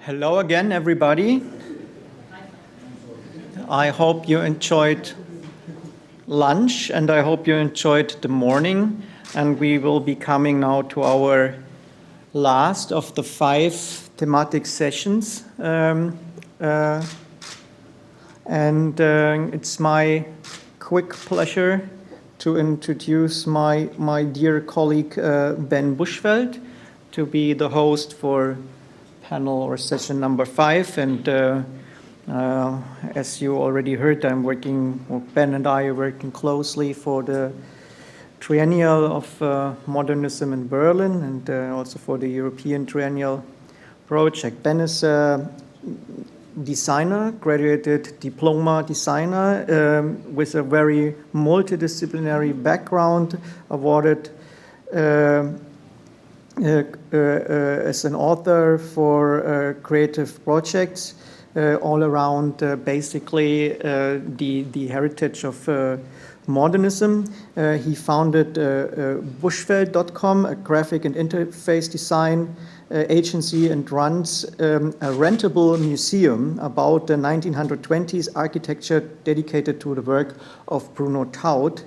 Hello again, everybody. I hope you enjoyed lunch and I hope you enjoyed the morning. And we will be coming now to our last of the 5 thematic sessions. It's my quick pleasure to introduce my dear colleague Ben Buschfeld to be the host for panel or session number 5. And as you already heard, Ben and I are working closely for the Triennial of Modernism in Berlin and also for the European Triennial project. Ben is a designer, graduated diploma designer with a very multidisciplinary background, awarded as an author for creative projects all around basically the heritage of modernism. He founded Buschfeld.com, a graphic and interface design agency, and runs a rentable museum about the 1920s architecture dedicated to the work of Bruno Taut,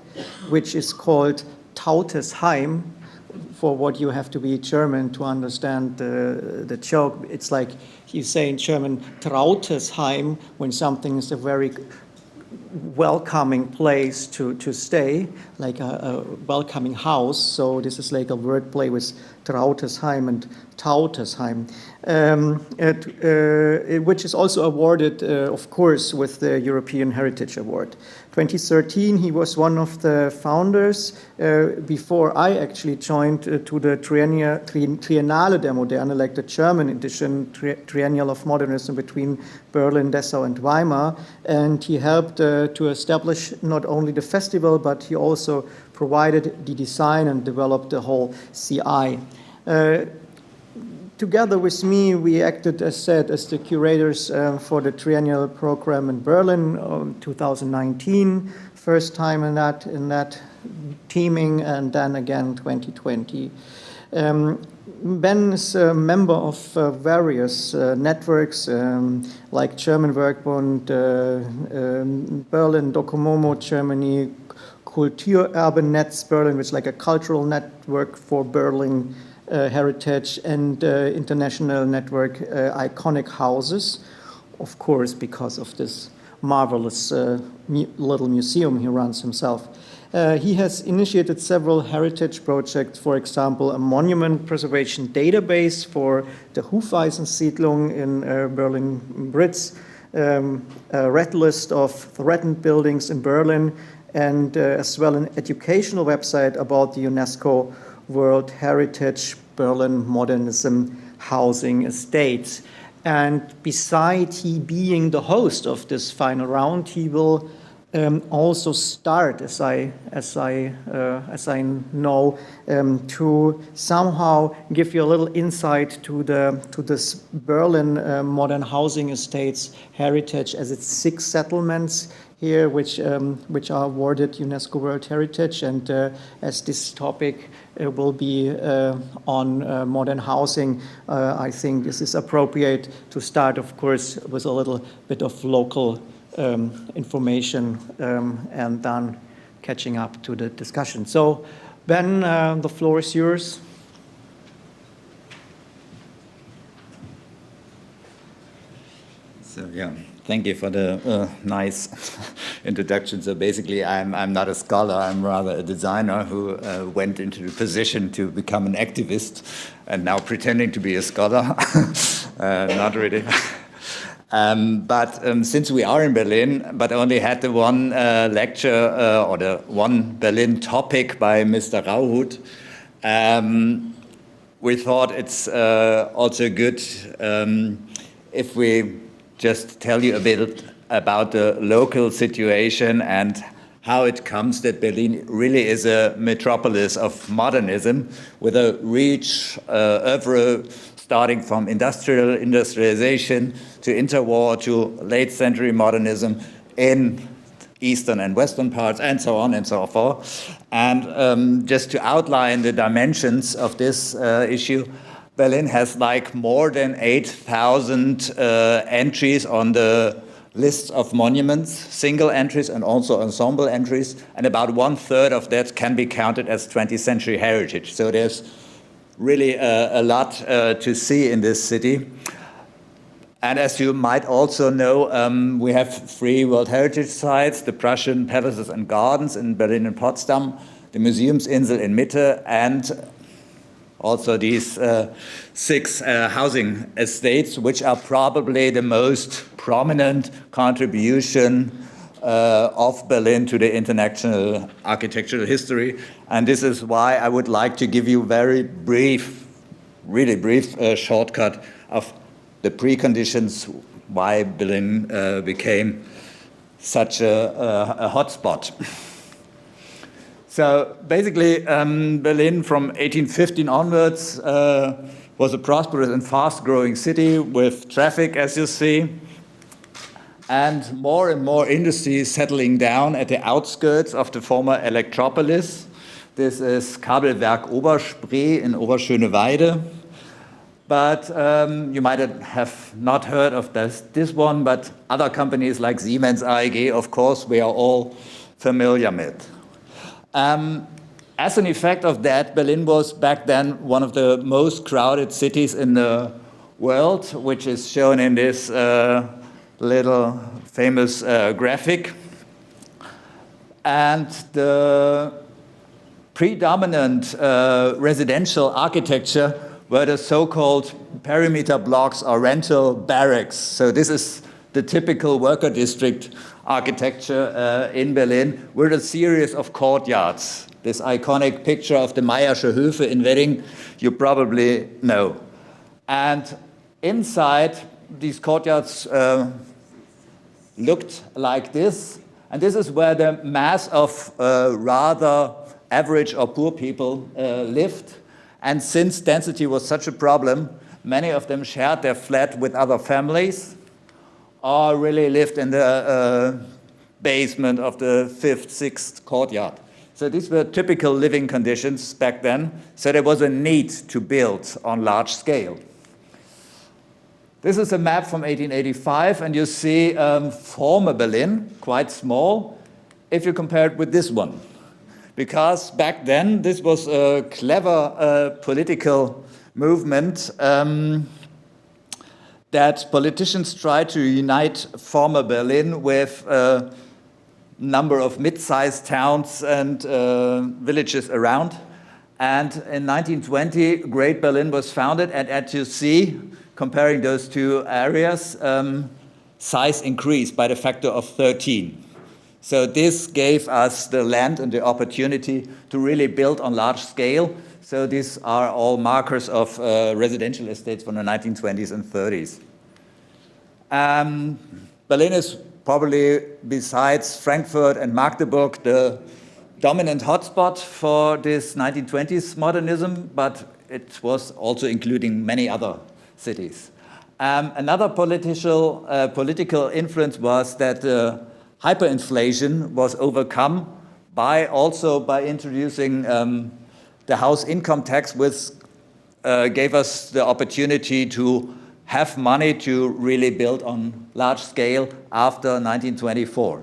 which is called Tautesheim. For what you have to be German to understand the joke. It's like you say in German, Trautesheim, when something is a very welcoming place to stay, like a welcoming house. So this is like a wordplay with Trautesheim and Tautesheim, which is also awarded, of course, with the European Heritage Award. 2013, he was one of the founders, before I actually joined, to the Triennale der Moderne, like the German edition, Triennial of Modernism between Berlin, Dessau, and Weimar. And he helped to establish not only the festival, but he also provided the design and developed the whole CI. Together with me, we acted, as said, as the curators for the Triennial program in Berlin 2019, first time in that teaming, and then again 2020. Ben is a member of various networks like German Werkbund, Berlin Docomomo, Germany, Kulturerbennetz Berlin, which is like a cultural network for Berlin heritage, and international network Iconic Houses, of course, because of this marvelous little museum he runs himself. He has initiated several heritage projects, for example, a monument preservation database for the Hufeisensiedlung in Berlin-Britz, a red list of threatened buildings in Berlin, and as well an educational website about the UNESCO World Heritage Berlin Modernism Housing Estates. And beside he being the host of this final round, he will also start, as I know, to somehow give you a little insight to this Berlin modern housing estates heritage, as it's 6 settlements here, which are awarded UNESCO World Heritage, and as this topic will be on modern housing, I think this is appropriate to start, of course, with a little bit of local information and then catching up to the discussion. So, Ben, the floor is yours. So, yeah. Thank you for the nice introduction. So basically, I'm not a scholar. I'm rather a designer who went into the position to become an activist, and now pretending to be a scholar. Not really. But since we are in Berlin, but only had the one lecture or the one Berlin topic by Mr. Rauhut, we thought it's also good if we just tell you a bit about the local situation and how it comes that Berlin really is a metropolis of modernism with a reach over starting from industrialization to interwar to late century modernism in eastern and western parts, and so on and so forth. And just to outline the dimensions of this issue, Berlin has like more than 8,000 entries on the lists of monuments, single entries and also ensemble entries, and about 1/3 of that can be counted as 20th century heritage. So there's really a lot to see in this city. And as you might also know, we have 3 World Heritage Sites, the Prussian Palaces and Gardens in Berlin and Potsdam, the Museumsinsel in Mitte, and also these 6 housing estates, which are probably the most prominent contribution of Berlin to the international architectural history. And this is why I would like to give you very brief, really brief shortcut of the preconditions why Berlin became such a hotspot. So basically, Berlin from 1815 onwards was a prosperous and fast-growing city with traffic, as you see, and more industries settling down at the outskirts of the former electropolis. This is Kabelwerk Oberspree in Oberschöneweide. But you might have not heard of this one, but other companies like Siemens AG, of course, we are all familiar with. As an effect of that, Berlin was back then one of the most crowded cities in the world, which is shown in this little famous graphic. And the predominant residential architecture were the so-called perimeter blocks or rental barracks. So this is the typical worker district architecture in Berlin, with a series of courtyards. This iconic picture of the Meyersche Höfe in Wedding, you probably know. And inside, these courtyards looked like this. And this is where the mass of rather average or poor people lived. And since density was such a problem, many of them shared their flat with other families or really lived in the basement of the 5th, 6th courtyard. So these were typical living conditions back then. So there was a need to build on large scale. This is a map from 1885, and you see former Berlin, quite small, if you compare it with this one. Because back then, this was a clever political movement that politicians tried to unite former Berlin with a number of mid-sized towns and villages around. And in 1920, Great Berlin was founded, and as you see, comparing those two areas, size increased by the factor of 13. So this gave us the land and the opportunity to really build on large scale. So these are all markers of residential estates from the 1920s and 30s. Berlin is probably, besides Frankfurt and Magdeburg, the dominant hotspot for this 1920s modernism, but it was also including many other cities. Another political influence was that hyperinflation was overcome by introducing the house income tax, which gave us the opportunity to have money to really build on large scale after 1924.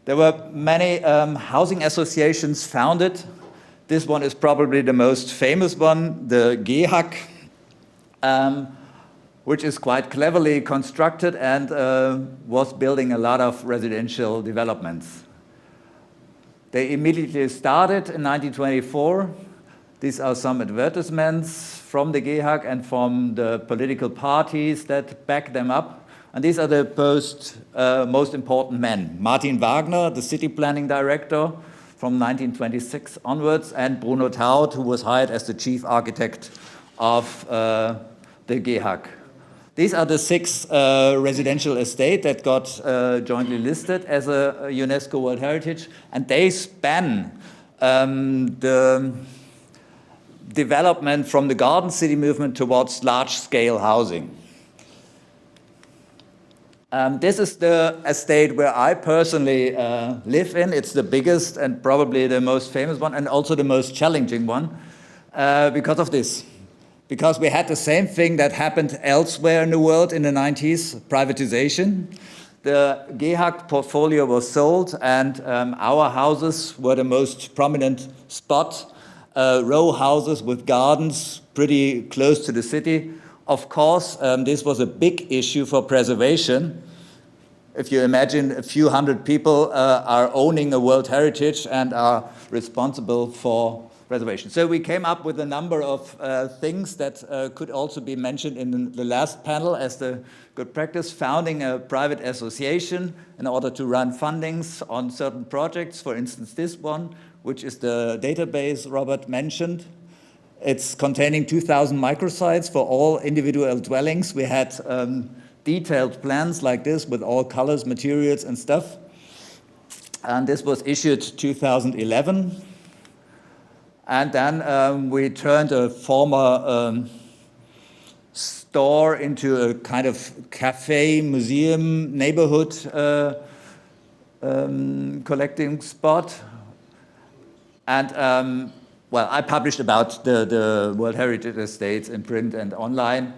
There were many housing associations founded. This one is probably the most famous one, the GEHAK, which is quite cleverly constructed and was building a lot of residential developments. They immediately started in 1924. These are some advertisements from the GEHAK and from the political parties that back them up. And these are the most important men. Martin Wagner, the city planning director from 1926 onwards, and Bruno Taut, who was hired as the chief architect of the GEHAK. These are the 6 residential estates that got jointly listed as a UNESCO World Heritage, and they span the development from the Garden City movement towards large-scale housing. This is the estate where I personally live in. It's the biggest and probably the most famous one, and also the most challenging one because of this. because we had the same thing that happened elsewhere in the world in the 90s, privatization. The GEHAG portfolio was sold, and our houses were the most prominent spot, row houses with gardens pretty close to the city. Of course, this was a big issue for preservation. If you imagine a few hundred people are owning a World Heritage and are responsible for preservation. So we came up with a number of things that could also be mentioned in the last panel as the good practice, founding a private association in order to run fundings on certain projects. For instance, this one, which is the database Robert mentioned. It's containing 2,000 microsites for all individual dwellings. We had detailed plans like this with all colors, materials, and stuff. And this was issued 2011. And then we turned a former store into a kind of cafe, museum, neighborhood collecting spot. And well, I published about the World Heritage Estates in print and online,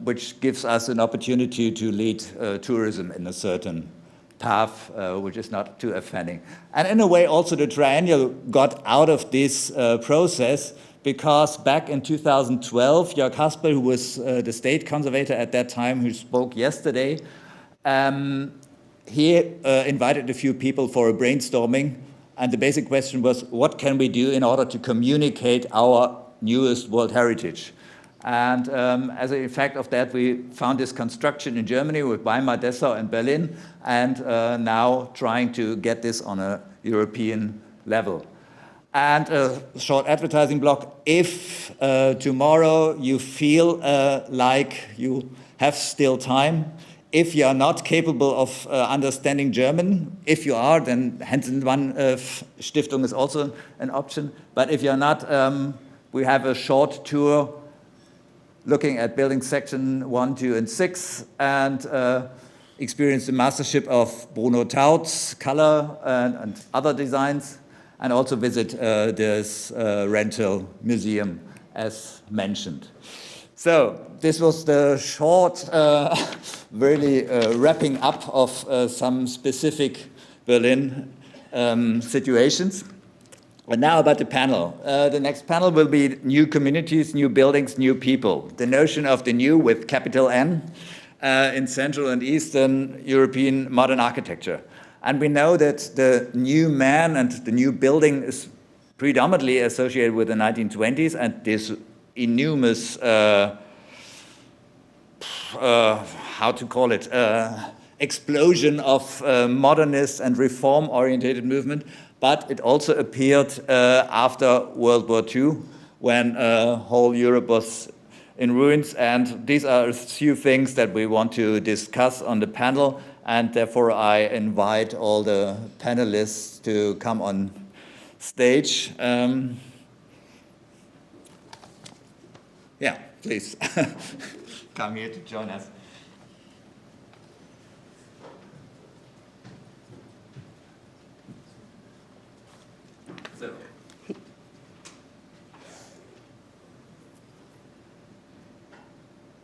which gives us an opportunity to lead tourism in a certain path, which is not too offending. And in a way, also the Triennial got out of this process, because back in 2012, Jörg Haspel, who was the state conservator at that time, who spoke yesterday, he invited a few people for a brainstorming. And the basic question was, what can we do in order to communicate our newest World Heritage? And as an effect of that, we found this construction in Germany with Weimar, Dessau, and Berlin, and now trying to get this on a European level. And a short advertising block: if tomorrow you feel like you have still time, if you are not capable of understanding German, if you are, then Hansen-Wann Stiftung is also an option. But if you're not, we have a short tour looking at building section 1, 2, and 6, and experience the mastership of Bruno Taut's color and other designs, and also visit this rental museum as mentioned. So this was the short, really wrapping up of some specific Berlin situations. And now about the panel. The next panel will be new communities, new buildings, new people. The notion of the new with capital N in Central and Eastern European modern architecture. And we know that the new man and the new building is predominantly associated with the 1920s and this enormous, how to call it, explosion of modernist and reform-oriented movement. But it also appeared after World War II, when whole Europe was in ruins. And these are a few things that we want to discuss on the panel. And therefore, I invite all the panelists to come on stage. Yeah, please come here to join us. So.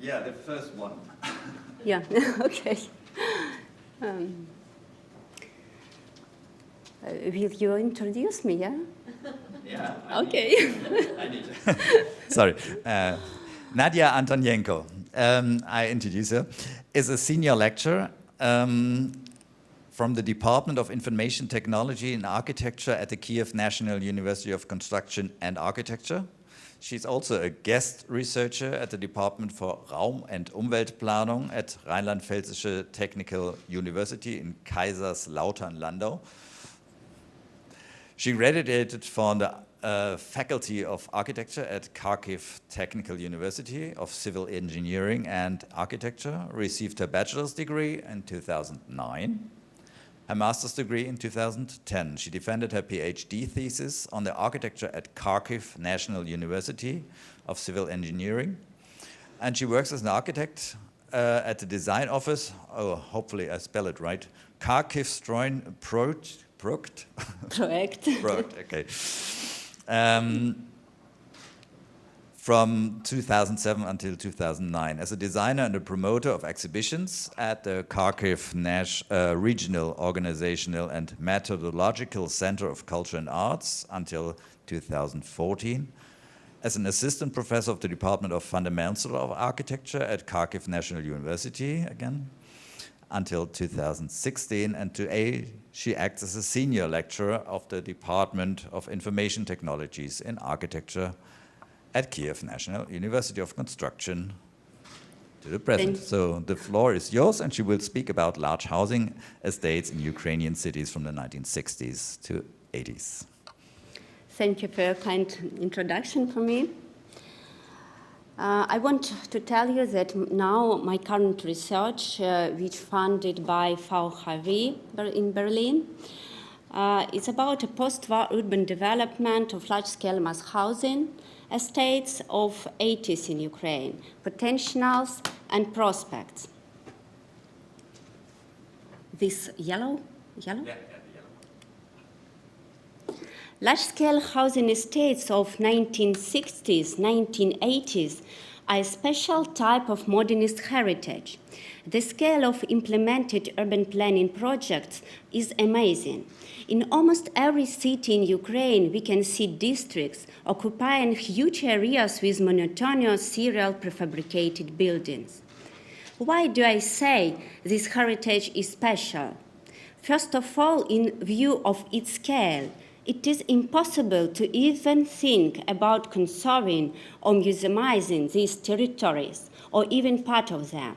Yeah, the first one. Yeah, okay. Will you introduce me, yeah? Yeah. Okay. I need to. Sorry. Nadiia Antonenko, I introduce her, is a senior lecturer from the Department of Information Technology and Architecture at the Kyiv National University of Construction and Architecture. She's also a guest researcher at the Department for Raum- and Umweltplanung at Rheinland-Pfälzische Technical University in Kaiserslautern-Landau. She graduated from the Faculty of Architecture at Kharkiv Technical University of Civil Engineering and Architecture, received her bachelor's degree in 2009, her master's degree in 2010. She defended her Ph.D. thesis on the architecture at Kharkiv National University of Civil Engineering. And she works as an architect at the design office, hopefully I spell it right, Kharkiv Stroin Project, okay. from 2007 until 2009 as a designer and a promoter of exhibitions at the Kharkiv Regional Organizational and Methodological Center of Culture and Arts until 2014, as an assistant professor of the Department of Fundamental of Architecture at Kharkiv National University, again, until 2016, and today she acts as a senior lecturer of the Department of Information Technologies in Architecture at Kyiv National University of Construction to the present. So the floor is yours, and she will speak about large housing estates in Ukrainian cities from the 1960s to 80s. Thank you for your kind introduction for me. I want to tell you that now my current research, which funded by VHW in Berlin, is about a post-war urban development of large-scale mass housing estates of 80s in Ukraine, potentials and prospects. This yellow? Yeah, yellow. Large-scale housing estates of 1960s, 1980s are a special type of modernist heritage. The scale of implemented urban planning projects is amazing. In almost every city in Ukraine, we can see districts occupying huge areas with monotonous serial prefabricated buildings. Why do I say this heritage is special? First of all, in view of its scale, it is impossible to even think about conserving or museumizing these territories, or even part of them.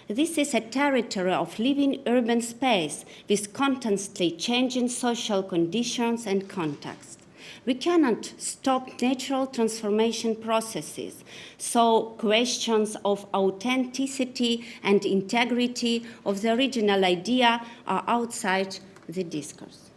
This is a territory of living urban space with constantly changing social conditions and contexts. We cannot stop natural transformation processes, so questions of authenticity and integrity of the original idea are outside the discourse.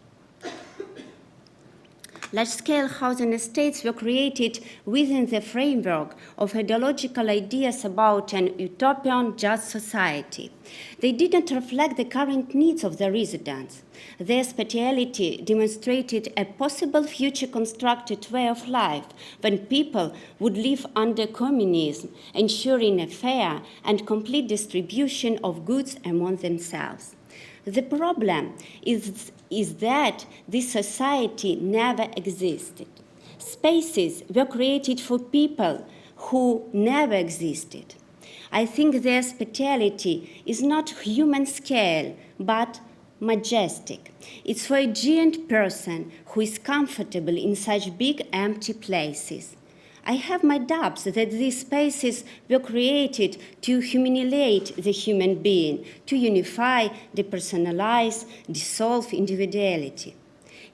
Large-scale housing estates were created within the framework of ideological ideas about an utopian just society. They didn't reflect the current needs of the residents. Their speciality demonstrated a possible future constructed way of life when people would live under communism, ensuring a fair and complete distribution of goods among themselves. The problem is that this society never existed. Spaces were created for people who never existed. I think their speciality is not human scale, but majestic. It's for a giant person who is comfortable in such big empty places. I have my doubts that these spaces were created to humiliate the human being, to unify, depersonalize, dissolve individuality.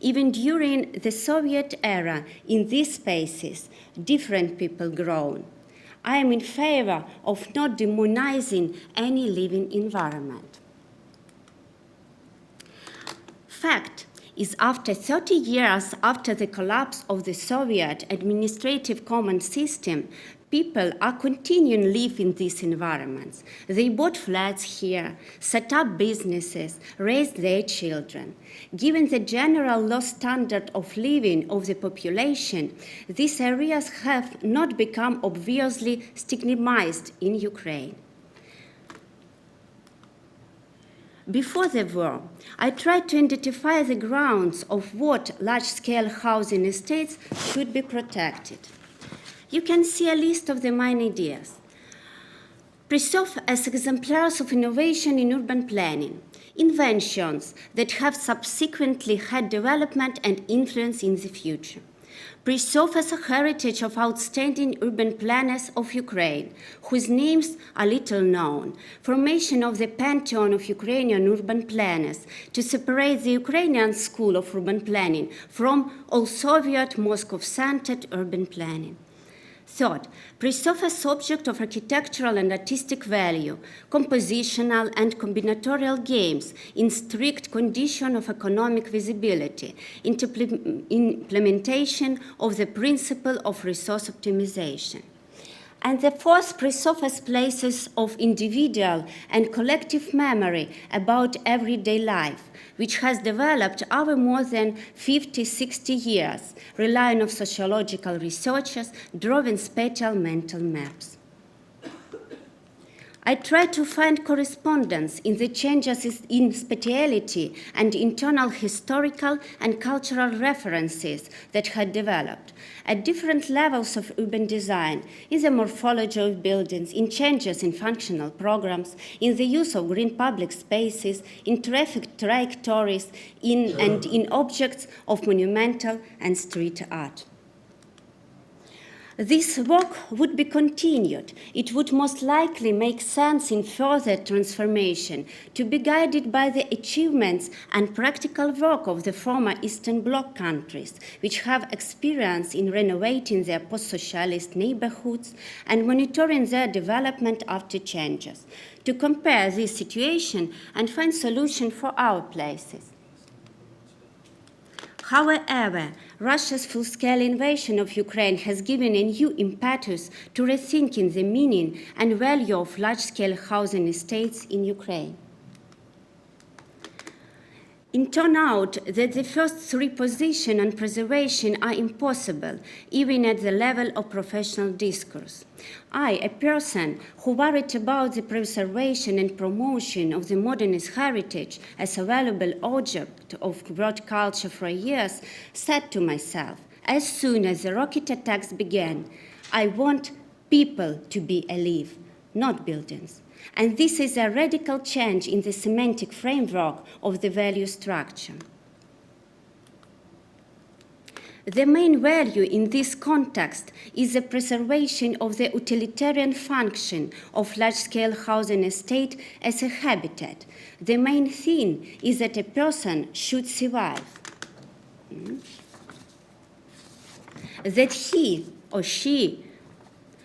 Even during the Soviet era, in these spaces, different people grown. I am in favor of not demonizing any living environment. Fact is, after 30 years after the collapse of the Soviet administrative command system, people are continuing to live in these environments. They bought flats here, set up businesses, raised their children. Given the general low standard of living of the population, these areas have not become obviously stigmatized in Ukraine. Before the war, I tried to identify the grounds of what large-scale housing estates should be protected. You can see a list of the main ideas. Preserve as exemplars of innovation in urban planning, inventions that have subsequently had development and influence in the future. Preserve as a heritage of outstanding urban planners of Ukraine, whose names are little known. Formation of the pantheon of Ukrainian urban planners to separate the Ukrainian school of urban planning from all Soviet Moscow-centered urban planning. Third, preserve as object of architectural and artistic value, compositional and combinatorial games in strict condition of economic visibility, implementation of the principle of resource optimization. And the fourth presupposes places of individual and collective memory about everyday life, which has developed over more than 50, 60 years, relying on sociological researchers, drawing spatial mental maps. I tried to find correspondence in the changes in spatiality and internal historical and cultural references that had developed at different levels of urban design, in the morphology of buildings, in changes in functional programs, in the use of green public spaces, in traffic trajectories, in objects of monumental and street art. This work would be continued. It would most likely make sense in further transformation to be guided by the achievements and practical work of the former Eastern Bloc countries, which have experience in renovating their post-socialist neighborhoods and monitoring their development after changes, to compare this situation and find solutions for our places. However, Russia's full-scale invasion of Ukraine has given a new impetus to rethinking the meaning and value of large-scale housing estates in Ukraine. It turned out that the first three positions on preservation are impossible, even at the level of professional discourse. I, a person who worried about the preservation and promotion of the modernist heritage as a valuable object of world culture for years, said to myself, as soon as the rocket attacks began, I want people to be alive, not buildings. And this is a radical change in the semantic framework of the value structure. The main value in this context is the preservation of the utilitarian function of large-scale housing estate as a habitat. The main thing is that a person should survive, that he or she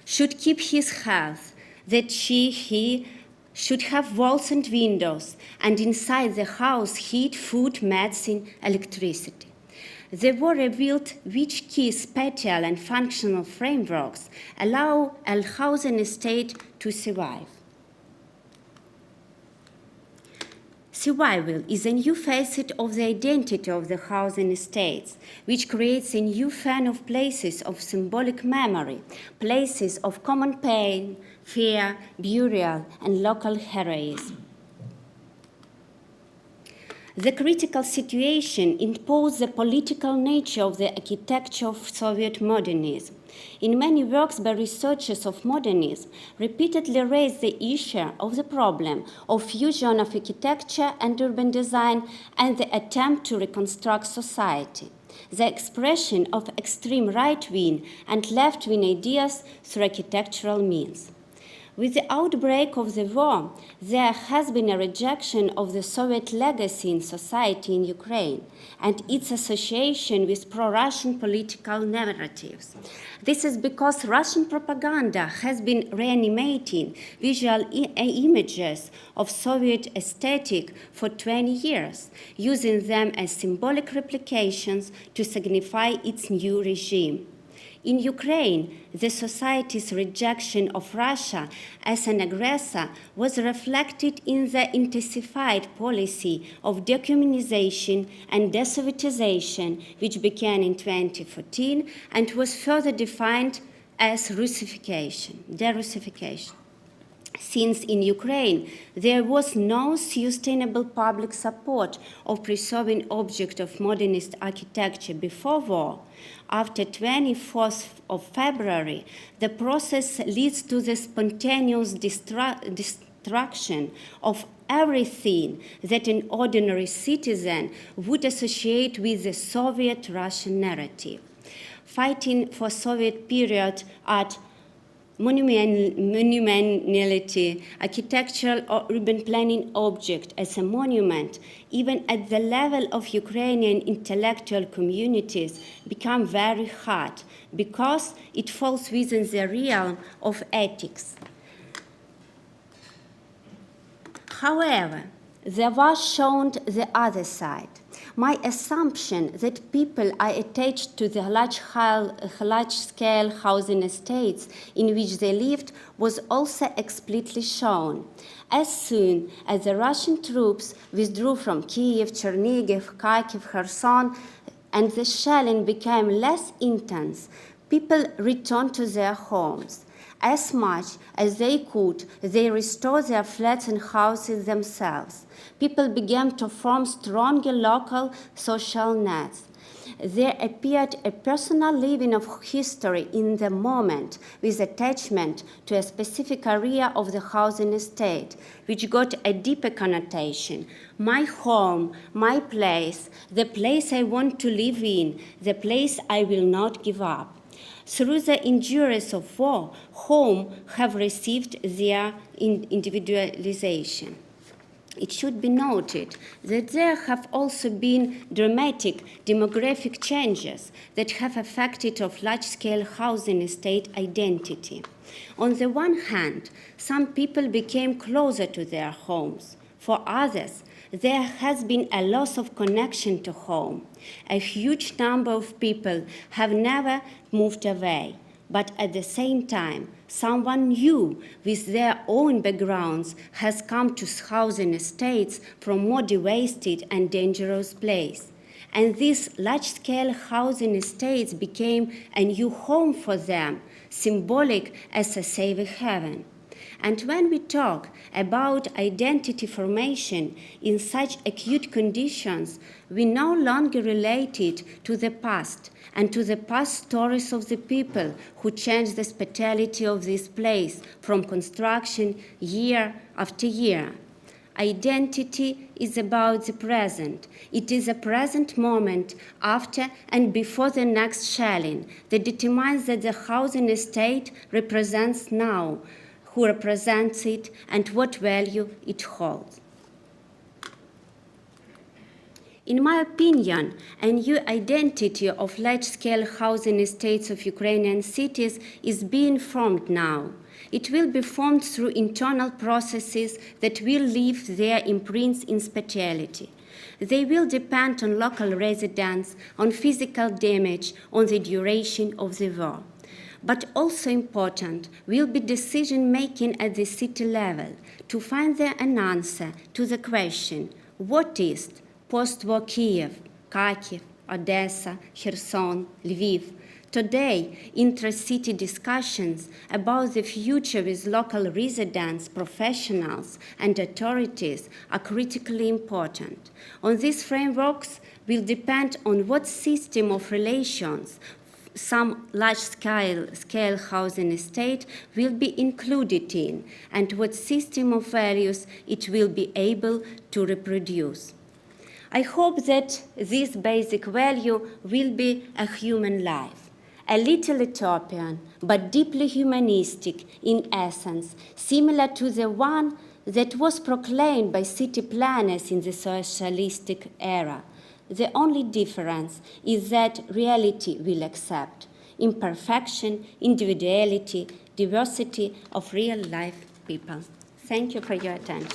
should keep his health, that he should have walls and windows, and inside the house heat, food, medicine, electricity. The war revealed which key spatial and functional frameworks allow a housing estate to survive. Survival is a new facet of the identity of the housing estates, which creates a new fan of places of symbolic memory, places of common pain, fear, burial, and local heroism. The critical situation imposed the political nature of the architecture of Soviet modernism. In many works by researchers of modernism, repeatedly raised the issue of the problem of fusion of architecture and urban design and the attempt to reconstruct society, the expression of extreme right-wing and left-wing ideas through architectural means. With the outbreak of the war, there has been a rejection of the Soviet legacy in society in Ukraine and its association with pro-Russian political narratives. This is because Russian propaganda has been reanimating visual images of Soviet aesthetic for 20 years, using them as symbolic replications to signify its new regime. In Ukraine, the society's rejection of Russia as an aggressor was reflected in the intensified policy of dehumanization and desovietization, which began in 2014 and was further defined as Russification, derussification. Since in Ukraine there was no sustainable public support of preserving objects of modernist architecture before war, after 24th of February, the process leads to the spontaneous destruction of everything that an ordinary citizen would associate with the Soviet Russian narrative. Fighting for Soviet period art, monumentality, architectural or urban planning object as a monument, even at the level of Ukrainian intellectual communities, become very hard because it falls within the realm of ethics. However, there was shown the other side. My assumption that people are attached to the large-scale housing estates in which they lived was also explicitly shown. As soon as the Russian troops withdrew from Kyiv, Chernihiv, Kharkiv, Kherson, and the shelling became less intense, people returned to their homes. As much as they could, they restored their flats and houses themselves. People began to form stronger local social nets. There appeared a personal living of history in the moment, with attachment to a specific area of the housing estate, which got a deeper connotation. My home, my place, the place I want to live in, the place I will not give up. Through the injuries of war, home have received their individualization. It should be noted that there have also been dramatic demographic changes that have affected of large-scale housing estate identity. On the one hand, some people became closer to their homes. For others, there has been a loss of connection to home. A huge number of people have never moved away, but at the same time, someone new with their own backgrounds has come to housing estates from more devastated and dangerous place. And these large-scale housing estates became a new home for them, symbolic as a safe haven. And when we talk about identity formation in such acute conditions, we no longer relate it to the past and to the past stories of the people who changed the spatiality of this place from construction year after year. Identity is about the present. It is a present moment after and before the next shelling that determines that the housing estate represents now, who represents it, and what value it holds. In my opinion, a new identity of large-scale housing estates of Ukrainian cities is being formed now. It will be formed through internal processes that will leave their imprints in spatiality. They will depend on local residents, on physical damage, on the duration of the war. But also important will be decision-making at the city level to find an answer to the question, what is post-war Kyiv, Kharkiv, Odessa, Kherson, Lviv? Today, intra-city discussions about the future with local residents, professionals, and authorities are critically important. On these frameworks will depend on what system of relations some large-scale housing estate will be included in, and what system of values it will be able to reproduce. I hope that this basic value will be a human life, a little utopian, but deeply humanistic in essence, similar to the one that was proclaimed by city planners in the socialistic era. The only difference is that reality will accept imperfection, individuality, diversity of real-life people. Thank you for your attention.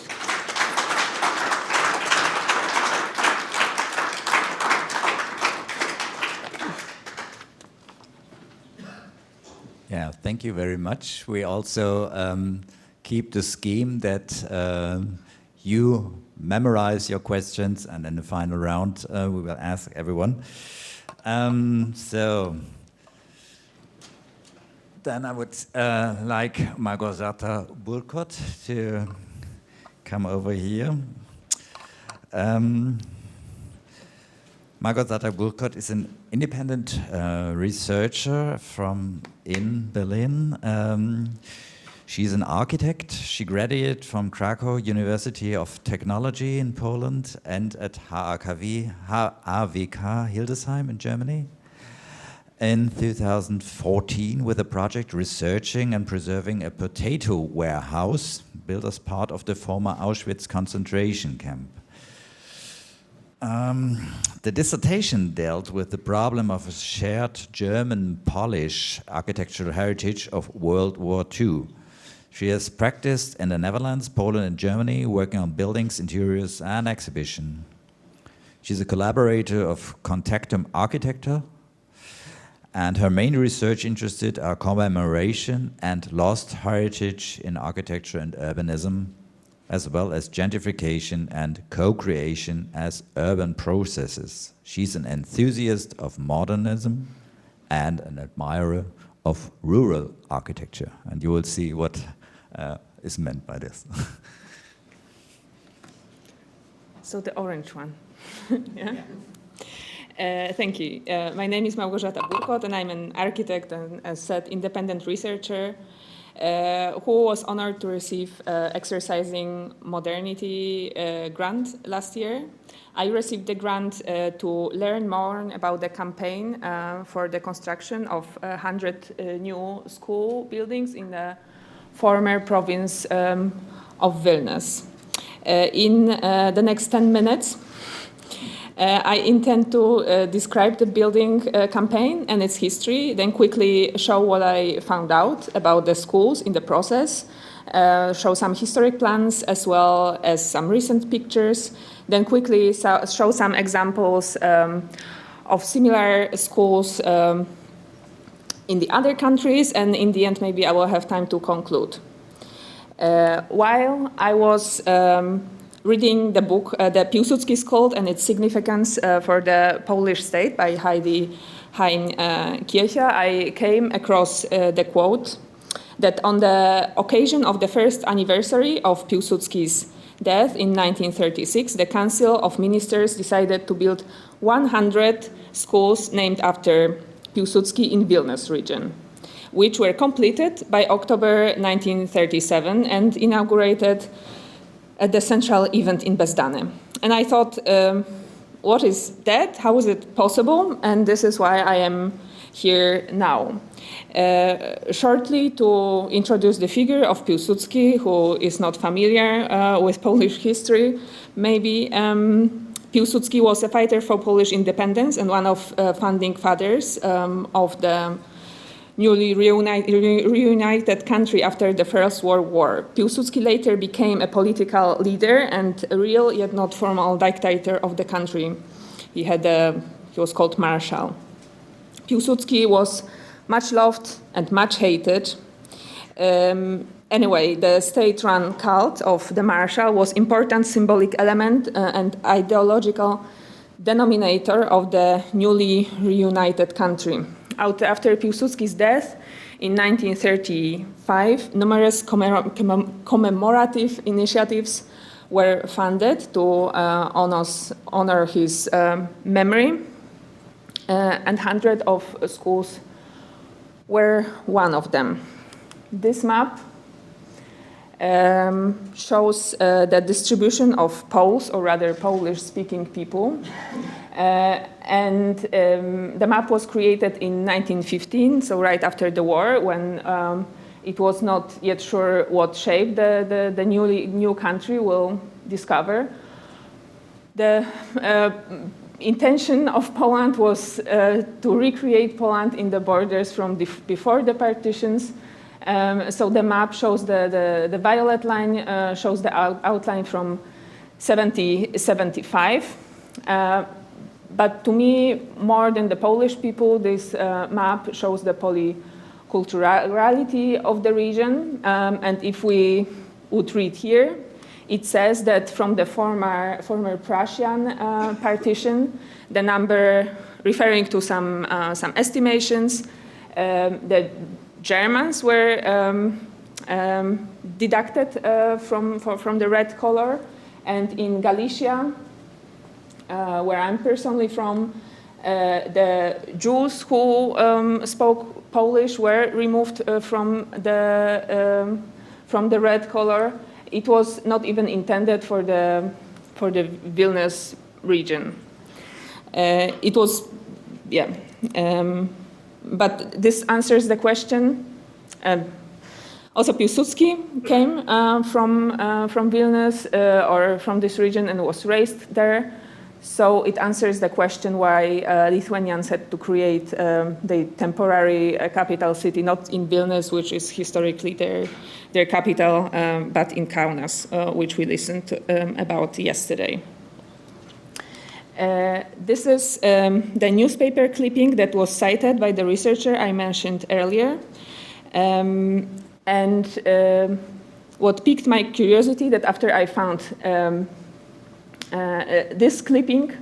Yeah, thank you very much. We also keep the scheme that you memorize your questions, and in the final round, we will ask everyone. So then I would like Małgorzata Burkot to come over here. Małgorzata Burkot is an independent researcher in Berlin. She's an architect. She graduated from Krakow University of Technology in Poland and at HAWK Hildesheim in Germany. In 2014, with a project researching and preserving a potato warehouse built as part of the former Auschwitz concentration camp. The dissertation dealt with the problem of a shared German-Polish architectural heritage of World War II. She has practiced in the Netherlands, Poland, and Germany, working on buildings, interiors, and exhibition. She's a collaborator of Contactum Architecture, and her main research interests are commemoration and lost heritage in architecture and urbanism, as well as gentrification and co-creation as urban processes. She's an enthusiast of modernism and an admirer of rural architecture. And you will see what is meant by this. So the orange one. Yeah. Thank you. My name is Małgorzata Burkot, and I'm an architect and, as said, independent researcher who was honored to receive Exercising Modernity grant last year. I received the grant to learn more about the campaign for the construction of 100 new school buildings in the former province of Vilnius. In the next 10 minutes, I intend to describe the building campaign and its history, then quickly show what I found out about the schools in the process, show some historic plans as well as some recent pictures, then quickly show some examples of similar schools in the other countries, and in the end maybe I will have time to conclude. While I was reading the book, The Piłsudski Cult and its Significance for the Polish State by Heidi Hein-Kircher, I came across the quote that on the occasion of the first anniversary of Piłsudski's death in 1936, the Council of Ministers decided to build 100 schools named after Piłsudski in Vilnius region, which were completed by October 1937 and inaugurated at the central event in Bezdany. And I thought, what is that? How is it possible? And this is why I am here now. Shortly to introduce the figure of Piłsudski, who is not familiar with Polish history, maybe Piłsudski was a fighter for Polish independence and one of founding fathers of the newly reunited country after the First World War. Piłsudski later became a political leader and a real yet not formal dictator of the country. He was called Marshal. Piłsudski was much loved and much hated. Anyway, the state-run cult of the Marshal was important symbolic element and ideological denominator of the newly reunited country. After Piłsudski's death in 1935, numerous commemorative initiatives were funded to honor his memory, and hundreds of schools were one of them. This map shows the distribution of Poles, or rather Polish-speaking people. And the map was created in 1915, so right after the war, when it was not yet sure what shape the new country will discover. The intention of Poland was to recreate Poland in the borders from before the partitions. So the map shows the violet line shows the outline from 1975. But to me, more than the Polish people, this map shows the polyculturality of the region. And if we would read here, it says that from the former Prussian partition, the number, referring to some estimations, the Germans were deducted from the red color, and in Galicia, where I'm personally from, the Jews who spoke Polish were removed from the red color. It was not even intended for the Vilnius region. It was, yeah. But this answers the question. Also, Piłsudski came from Vilnius or from this region and was raised there. So it answers the question why Lithuanians had to create the temporary capital city, not in Vilnius, which is historically their capital, but in Kaunas, which we listened about yesterday. This is the newspaper clipping that was cited by the researcher I mentioned earlier. What piqued my curiosity that after I found this clipping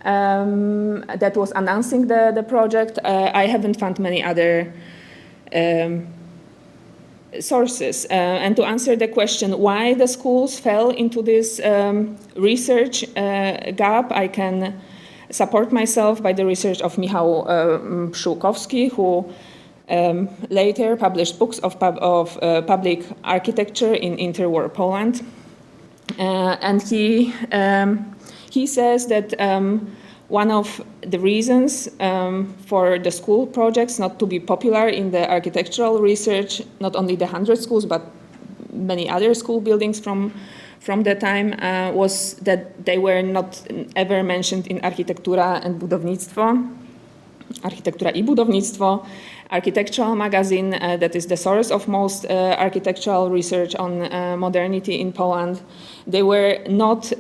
that was announcing the project, I haven't found many other sources. And to answer the question why the schools fell into this research gap, I can support myself by the research of Michał Pszczółkowski, who later published books of public architecture in interwar Poland. And he says that one of the reasons for the school projects not to be popular in the architectural research, not only the 100 schools, but many other school buildings from the time, was that they were not ever mentioned in Architektura and Budownictwo, Architektura I Budownictwo, architectural magazine that is the source of most architectural research on modernity in Poland. They were not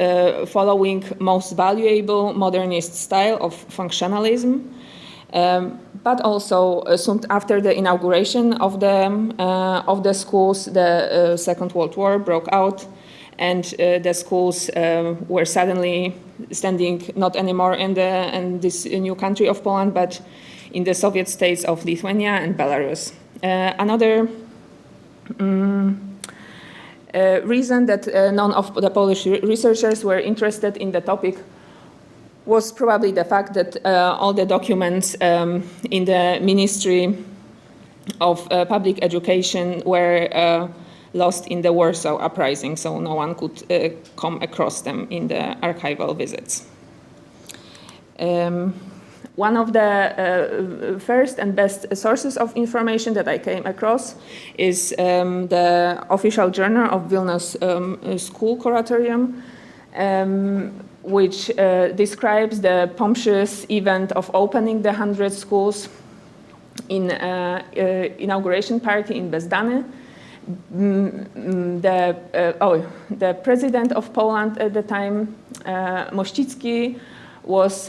following most valuable modernist style of functionalism, but also soon after the inauguration of the schools, the Second World War broke out, and the schools were suddenly standing not anymore in this new country of Poland, but in the Soviet states of Lithuania and Belarus. Another reason that none of the Polish researchers were interested in the topic was probably the fact that all the documents in the Ministry of Public Education were lost in the Warsaw Uprising, so no one could come across them in the archival visits. One of the first and best sources of information that I came across is the official journal of Vilnius School Curatorium, which describes the pompous event of opening the 100 schools in inauguration party in Bezdany. The president of Poland at the time, Mościcki, was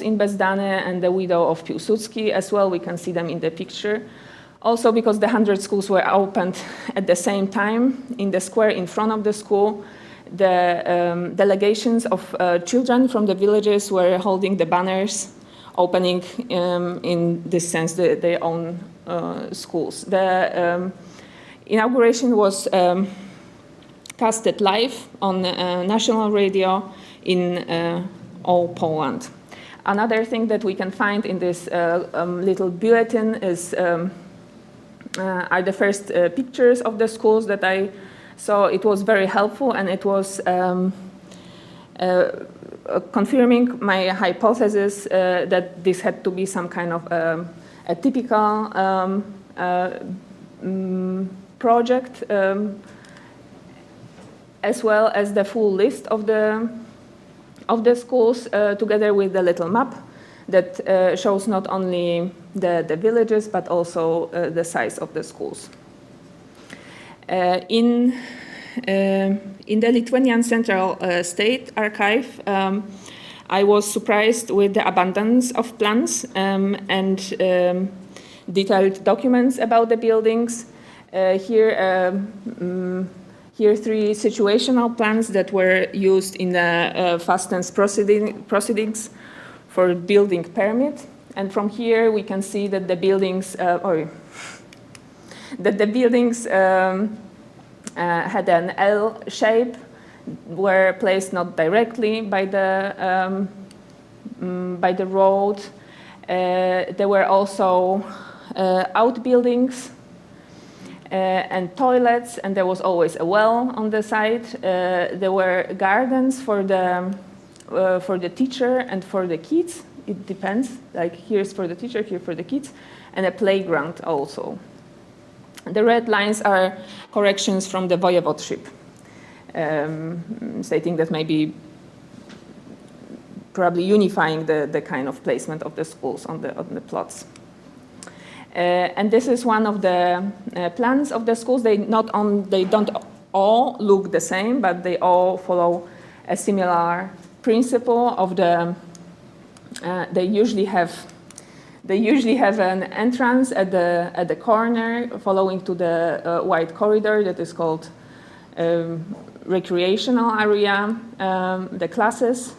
in Bezdany, and the widow of Piłsudski as well. We can see them in the picture. Also, because the 100 schools were opened at the same time in the square in front of the school, the delegations of children from the villages were holding the banners, opening in this sense their own schools. The inauguration was casted live on national radio in all Poland. Another thing that we can find in this little bulletin is are the first pictures of the schools that I saw. It was very helpful, and it was confirming my hypothesis that this had to be some kind of a typical project, as well as the full list of the schools, together with the little map that shows not only the villages but also the size of the schools. In the Lithuanian Central State Archive, I was surprised with the abundance of plans and detailed documents about the buildings. Here, three situational plans that were used in the fastest proceedings for building permit. And from here, we can see that the buildings, had an L shape, were placed not directly by the road. There were also outbuildings and toilets, and there was always a well on the side. There were gardens for the teacher and for the kids. It depends. Like here's for the teacher, here for the kids, and a playground also. The red lines are corrections from the voivodeship, stating that maybe probably unifying the kind of placement of the schools on the plots. And this is one of the plans of the schools. They don't all look the same, but they all follow a similar principle of the, they usually have an entrance at the corner following to the white corridor that is called recreational area, the classes,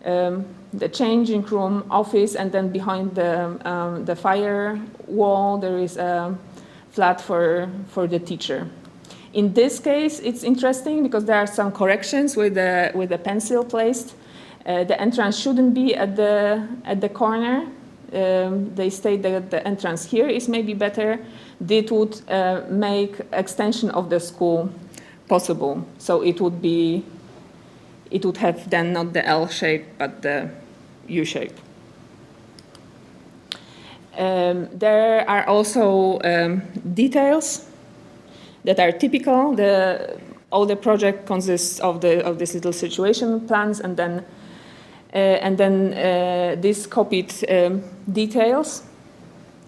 the changing room, office, and then behind the fire wall there is a flat for the teacher. In this case, it's interesting because there are some corrections with the pencil placed. The entrance shouldn't be at the corner. They state that the entrance here is maybe better. This would make extension of the school possible. So it would have then not the L shape but the U shape. There are also details that are typical. All the project consists of this little situation plans and then these copied details.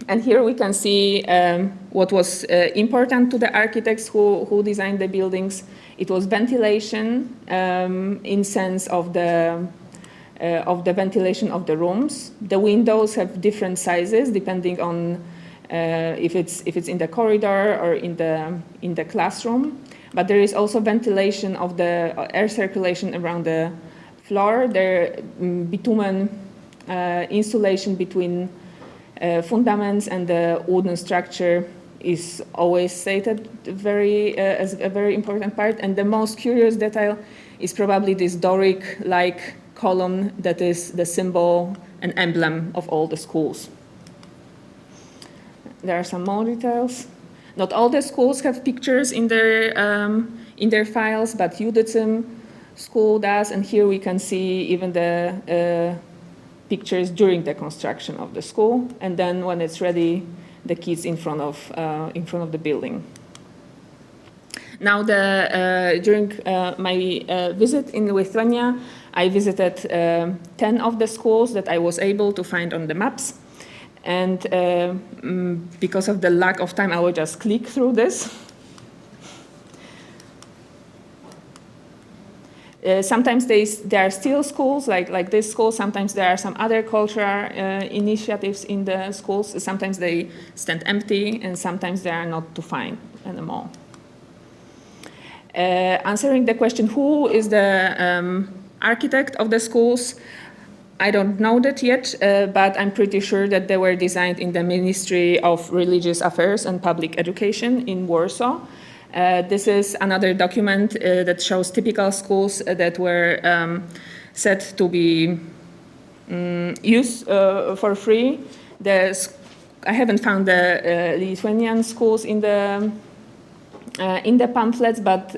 And here we can see what was important to the architects who designed the buildings. It was ventilation in sense of the ventilation of the rooms. The windows have different sizes depending on if it's in the corridor or in the classroom. But there is also ventilation of the air circulation around the floor. There bitumen insulation between fundaments and the wooden structure is always stated as a very important part. And the most curious detail is probably this Doric-like column that is the symbol and emblem of all the schools. There are some more details. Not all the schools have pictures in their files, but UDICIM school does, and here we can see even the pictures during the construction of the school, and then when it's ready, the kids in front of the building. Now, during my visit in Lithuania, I visited 10 of the schools that I was able to find on the maps. And because of the lack of time, I will just click through this. Sometimes there are still schools like this school. Sometimes there are some other cultural initiatives in the schools. Sometimes they stand empty, and sometimes they are not to find anymore. Answering the question, who is the architect of the schools? I don't know that yet, but I'm pretty sure that they were designed in the Ministry of Religious Affairs and Public Education in Warsaw. This is another document that shows typical schools that were said to be used for free. I haven't found the Lithuanian schools in the pamphlets, but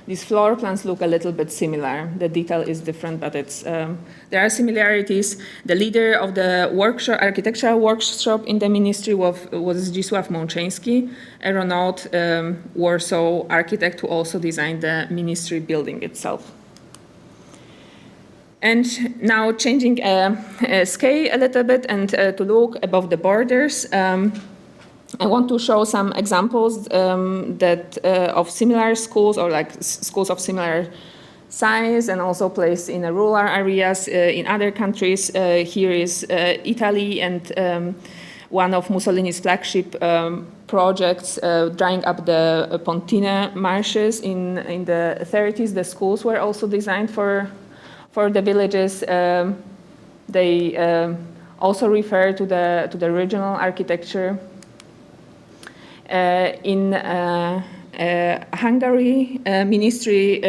these floor plans look a little bit similar. The detail is different, but there are similarities. The leader of the architectural workshop in the ministry was Zdzisław Mączeński, a renowned Warsaw architect who also designed the ministry building itself. And now changing scale a little bit and to look above the borders, I want to show some examples of similar schools or like schools of similar size and also placed in rural areas in other countries. Here is Italy and one of Mussolini's flagship projects, drying up the Pontine marshes in the 30s. The schools were also designed for the villages. They also refer to the regional architecture. In Hungary, ministry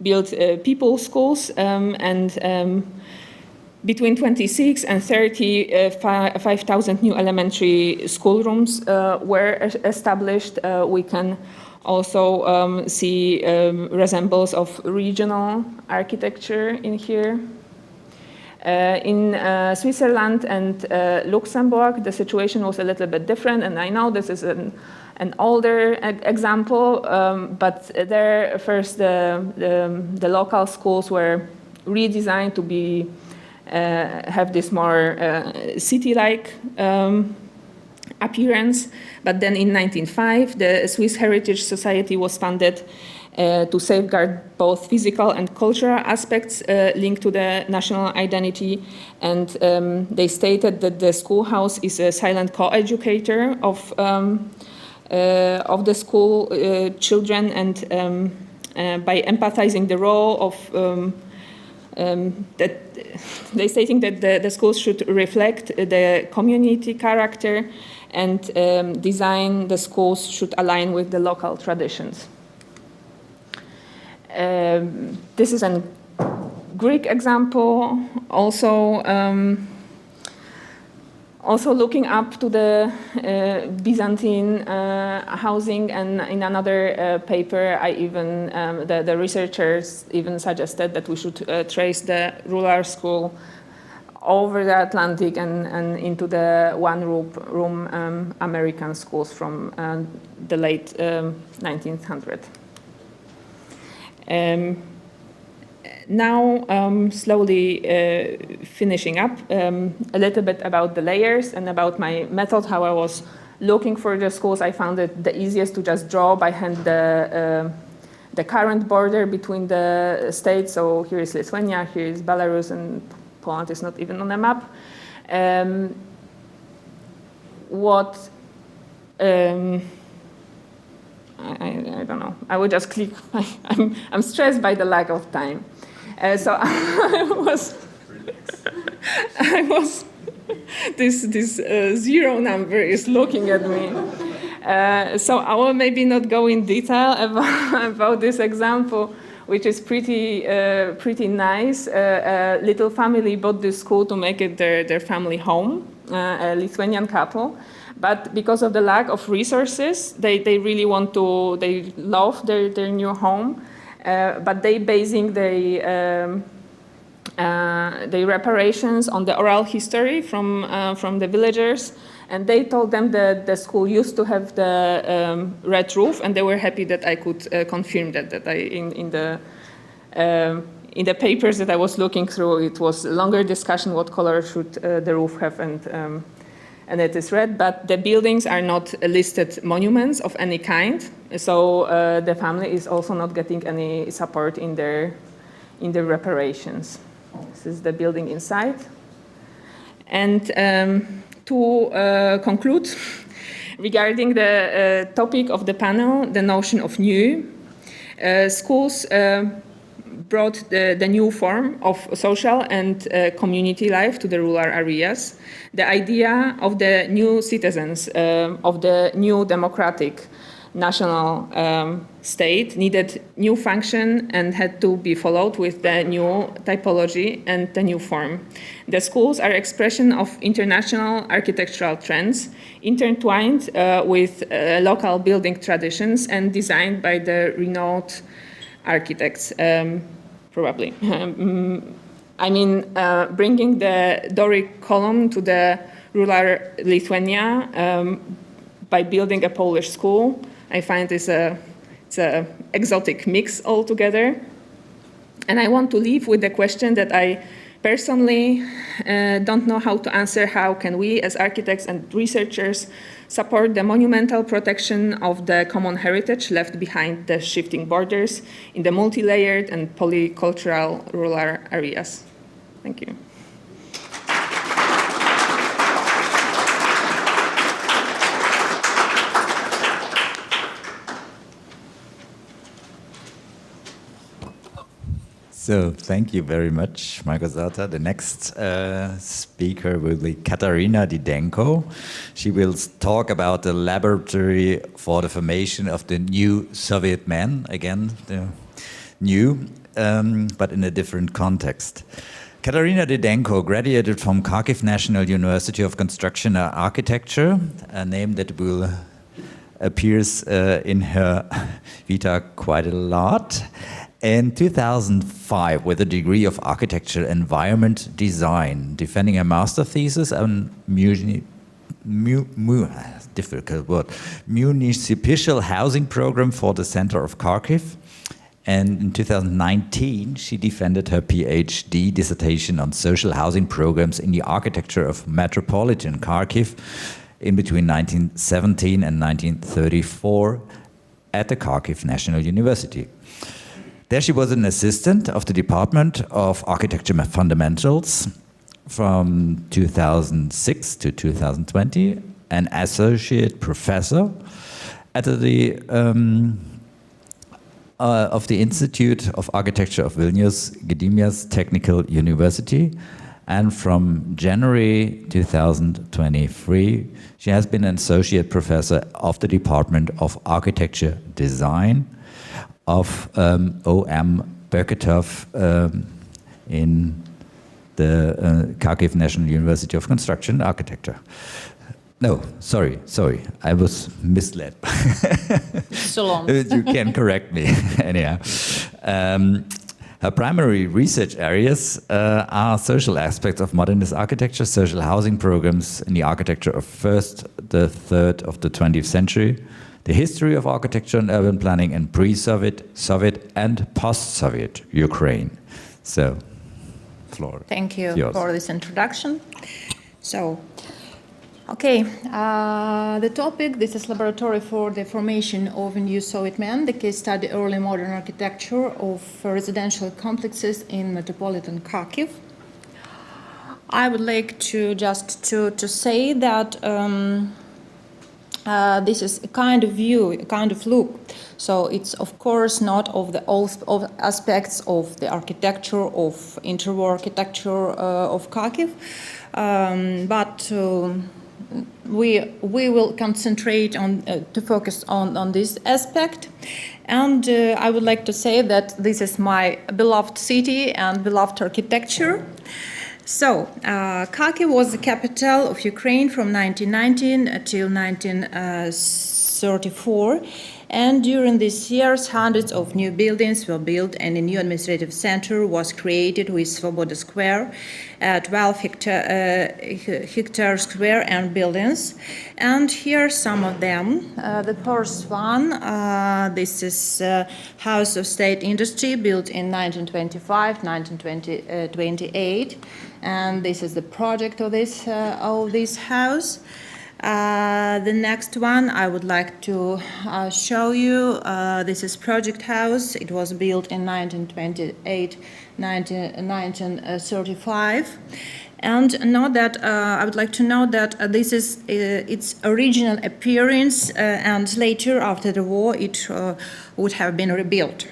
built people schools, and between 26 and 35,000 new elementary schoolrooms were established. We can also see resemblance of regional architecture in here. In Switzerland and Luxembourg, the situation was a little bit different, and I know this is an older example, but there first the local schools were redesigned to have this more city-like appearance. But then in 1905, the Swiss Heritage Society was founded, to safeguard both physical and cultural aspects linked to the national identity. And they stated that the schoolhouse is a silent co-educator of the school children, and by empathizing the role of that they stating that the schools should reflect the community character, and design the schools should align with the local traditions. This is a Greek example, also looking up to the Byzantine housing, and in another paper, I even the researchers even suggested that we should trace the rural school over the Atlantic and into the one-room American schools from the late 1900s. Now, slowly finishing up, a little bit about the layers and about my method, how I was looking for the schools. I found it the easiest to just draw by hand the current border between the states. So here is Lithuania, here is Belarus, and Poland is not even on the map. I don't know. I would just click. I'm stressed by the lack of time. So I was. This zero number is looking at me. So I will maybe not go in detail about this example, which is pretty nice. A little family bought this school to make it their family home. A Lithuanian couple. But because of the lack of resources, they really they love their new home, but they basing their reparations on the oral history from the villagers, and they told them that the school used to have the red roof, and they were happy that I could confirm that in the papers that I was looking through, it was a longer discussion what color should the roof have, and it is red, but the buildings are not listed monuments of any kind, so the family is also not getting any support in their reparations. This is the building inside. And to conclude, regarding the topic of the panel, the notion of new, schools brought the new form of social and community life to the rural areas. The idea of the new citizens, of the new democratic national state needed new function and had to be followed with the new typology and the new form. The schools are expression of international architectural trends, intertwined with local building traditions and designed by the renowned architects, probably. I mean, bringing the Doric column to the rural Lithuania by building a Polish school, I find it's a exotic mix altogether. And I want to leave with the question that I personally don't know how to answer. How can we, as architects and researchers, support the monumental protection of the common heritage left behind the shifting borders in the multi-layered and polycultural rural areas? Thank you. So thank you very much, Małgorzata. The next speaker will be Katarina Didenko. She will talk about the laboratory for the formation of the new Soviet man, again, the new, but in a different context. Katarina Didenko graduated from Kyiv National University of Construction and Architecture, a name that will appears in her vita quite a lot. In 2005, with a degree of architecture environment design, defending a master thesis on municipal housing program for the center of Kharkiv. And in 2019, she defended her Ph.D. dissertation on social housing programs in the architecture of metropolitan Kharkiv in between 1917 and 1934 at the Kyiv National University. There she was an assistant of the Department of Architecture Fundamentals from 2006 to 2020, an associate professor at the of the Institute of Architecture of Vilnius, Gediminas Technical University, and from January 2023, she has been an associate professor of the Department of Architecture Design of OM Berketov in the Kyiv National University of Construction and Architecture. No, sorry, I was misled. So long. You can correct me, anyhow. Her primary research areas are social aspects of modernist architecture, social housing programs in the architecture of the third of the 20th century, the history of architecture and urban planning in pre-Soviet, Soviet and post-Soviet Ukraine. So, Flora, Thank you yours. for this introduction. So, okay, the topic, this is Laboratory for the Formation of a New Soviet Man, the case study early modern architecture of residential complexes in metropolitan Kyiv. I would like to just to say that this is a kind of view, a kind of look. So it's of course not of the all of aspects of the architecture, of interwar architecture of Kyiv, but we will concentrate on to focus on this aspect. And I would like to say that this is my beloved city and beloved architecture. So, Kyiv was the capital of Ukraine from 1919 until 1934, and during these years, hundreds of new buildings were built, and a new administrative center was created with Svoboda Square, 12 hectare square and buildings. And here are some of them. The first one, this is House of State Industry, built in 1925, 1928. And this is the project of this house. The next one I would like to show you. This is Project House. It was built in 1928, 1935. And note that I would like to note that this is its original appearance, and later, after the war, it would have been rebuilt.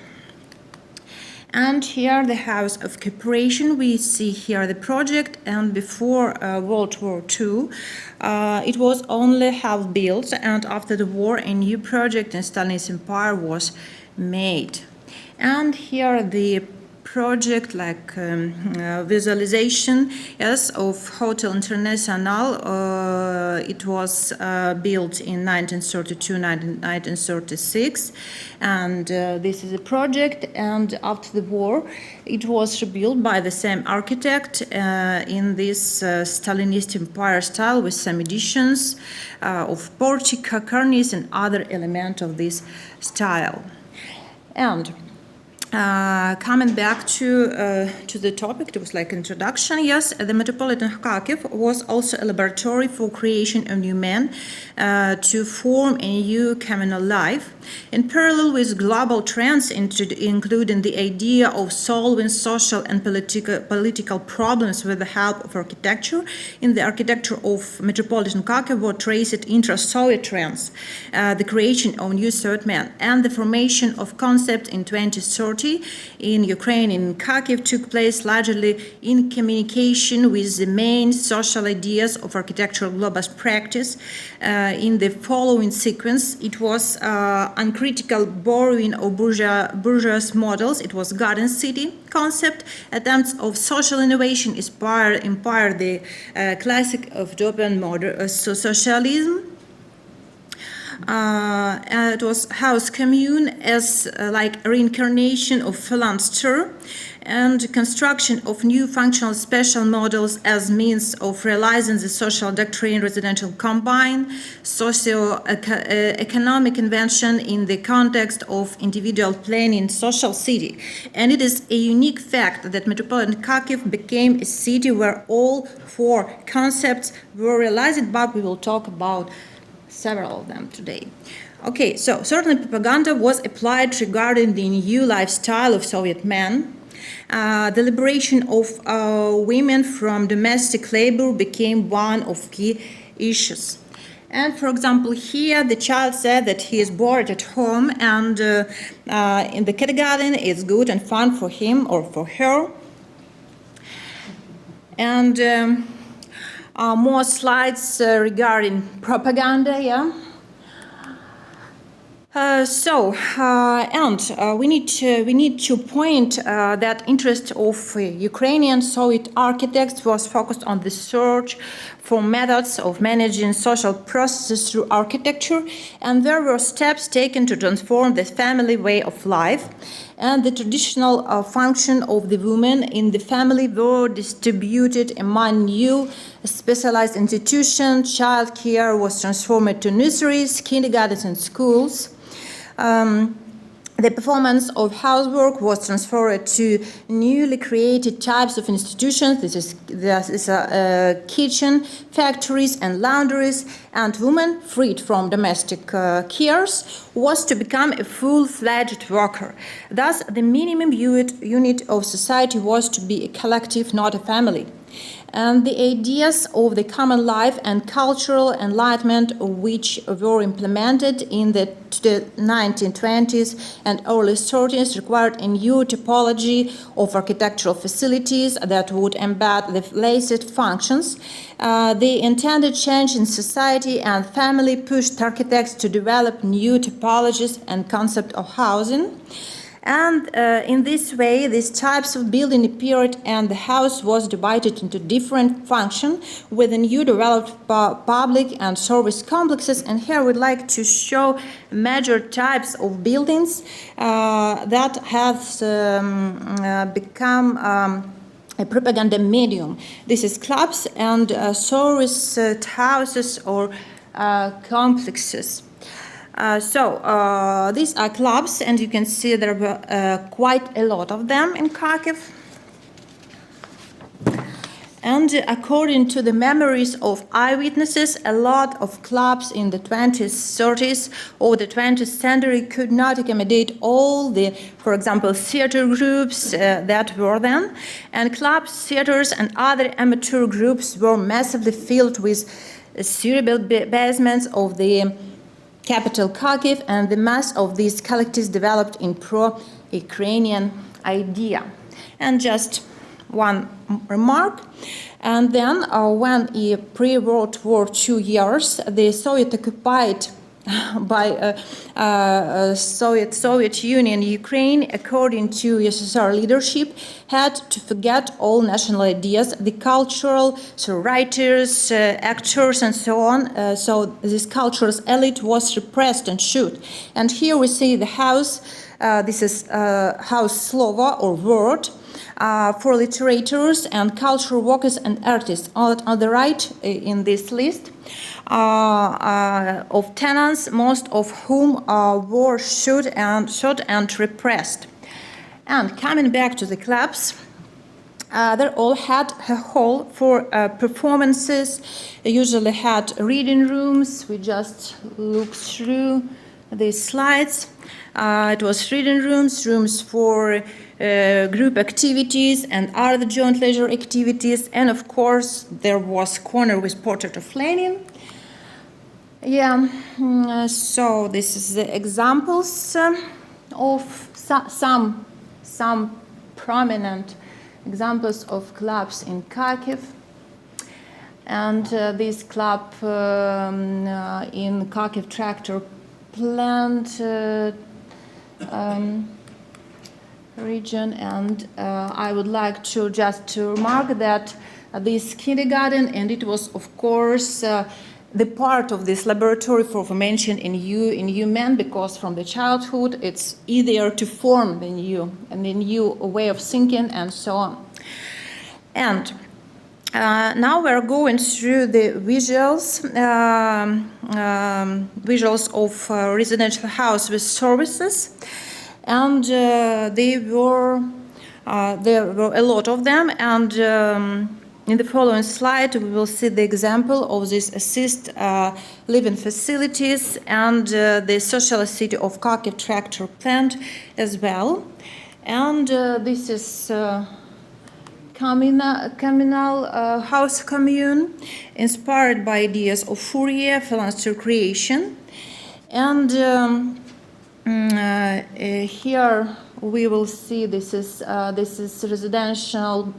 And here the House of Cooperation, we see here the project, and before World War II, it was only half built, and after the war a new project in Stalin's empire was made. And here the project, like visualization, yes, of Hotel International. It was built in 1932, 1936, and this is a project. And after the war, it was rebuilt by the same architect in this Stalinist empire style, with some additions of portico, cornice, and other elements of this style. And coming back to the topic, it was like introduction. Yes, the metropolitan Kyiv was also a laboratory for creation of new men to form a new communal life. In parallel with global trends, including the idea of solving social and political problems with the help of architecture, in the architecture of metropolitan Kyiv were traced intra-Soviet trends, the creation of new Soviet men, and the formation of concepts in 2030 in Ukraine and Kyiv took place largely in communication with the main social ideas of architectural global practice. In the following sequence, it was uncritical borrowing of bourgeois models. It was garden city concept, attempts of social innovation inspired the classic of European modern socialism. It was house commune as like reincarnation of philosopher, and construction of new functional special models as means of realizing the social doctrine residential combine, socio-economic invention in the context of individual planning social city. And it is a unique fact that metropolitan Kyiv became a city where all four concepts were realized, but we will talk about several of them today. Okay, so certainly propaganda was applied regarding the new lifestyle of Soviet men. The liberation of women from domestic labor became one of key issues. And for example, here the child said that he is bored at home and in the kindergarten it's good and fun for him or for her. And more slides regarding propaganda, yeah. We need to point that interest of Ukrainian Soviet architects was focused on the search for methods of managing social processes through architecture, and there were steps taken to transform the family way of life, and the traditional function of the women in the family were distributed among new specialized institutions. Child care was transformed to nurseries, kindergartens, and schools. The performance of housework was transferred to newly created types of institutions. This is kitchen, factories, and laundries. And women, freed from domestic cares, was to become a full-fledged worker. Thus, the minimum unit of society was to be a collective, not a family. And the ideas of the common life and cultural enlightenment which were implemented in the 1920s and early 30s required a new typology of architectural facilities that would embed the latest functions. The intended change in society and family pushed architects to develop new typologies and concept of housing. And in this way, these types of building appeared, and the house was divided into different functions with a new developed public and service complexes. And here we'd like to show major types of buildings that have become a propaganda medium. This is clubs and service houses or complexes. These are clubs, and you can see there were quite a lot of them in Kyiv. And according to the memories of eyewitnesses, a lot of clubs in the 20s, 30s, or the 20th century could not accommodate all the, for example, theater groups that were then. And clubs, theaters, and other amateur groups were massively filled with cerebral basements of the capital Kyiv, and the mass of these collectives developed in pro-Ukrainian idea. And just one remark, and then when in pre-World War II years, the Soviet occupied by Soviet Union Ukraine, according to USSR leadership, had to forget all national ideas, the cultural, so writers, actors, and so on. So this cultural elite was repressed and shot. And here we see the house. This is house slova or word for literators and cultural workers and artists. On the right in this list of tenants, most of whom were shot and repressed. And coming back to the clubs, they all had a hall for performances. They usually had reading rooms. We just look through these slides. It was reading rooms for group activities and other joint leisure activities, and of course there was corner with portrait of Lenin. Yeah, so this is the examples of some prominent examples of clubs in Kyiv. And this club in Kyiv tractor plant region, and I would like to just remark that this kindergarten, and it was of course the part of this laboratory for formation in new men, because from the childhood it's easier to form the new way of thinking and so on. And now we're going through the visuals of residential house with services, and there were a lot of them, and In the following slide, we will see the example of this assist living facilities and the socialist city of Kyiv tractor plant as well. And this is communal house commune inspired by ideas of Fourier, philanthropy creation. And here we will see this is residential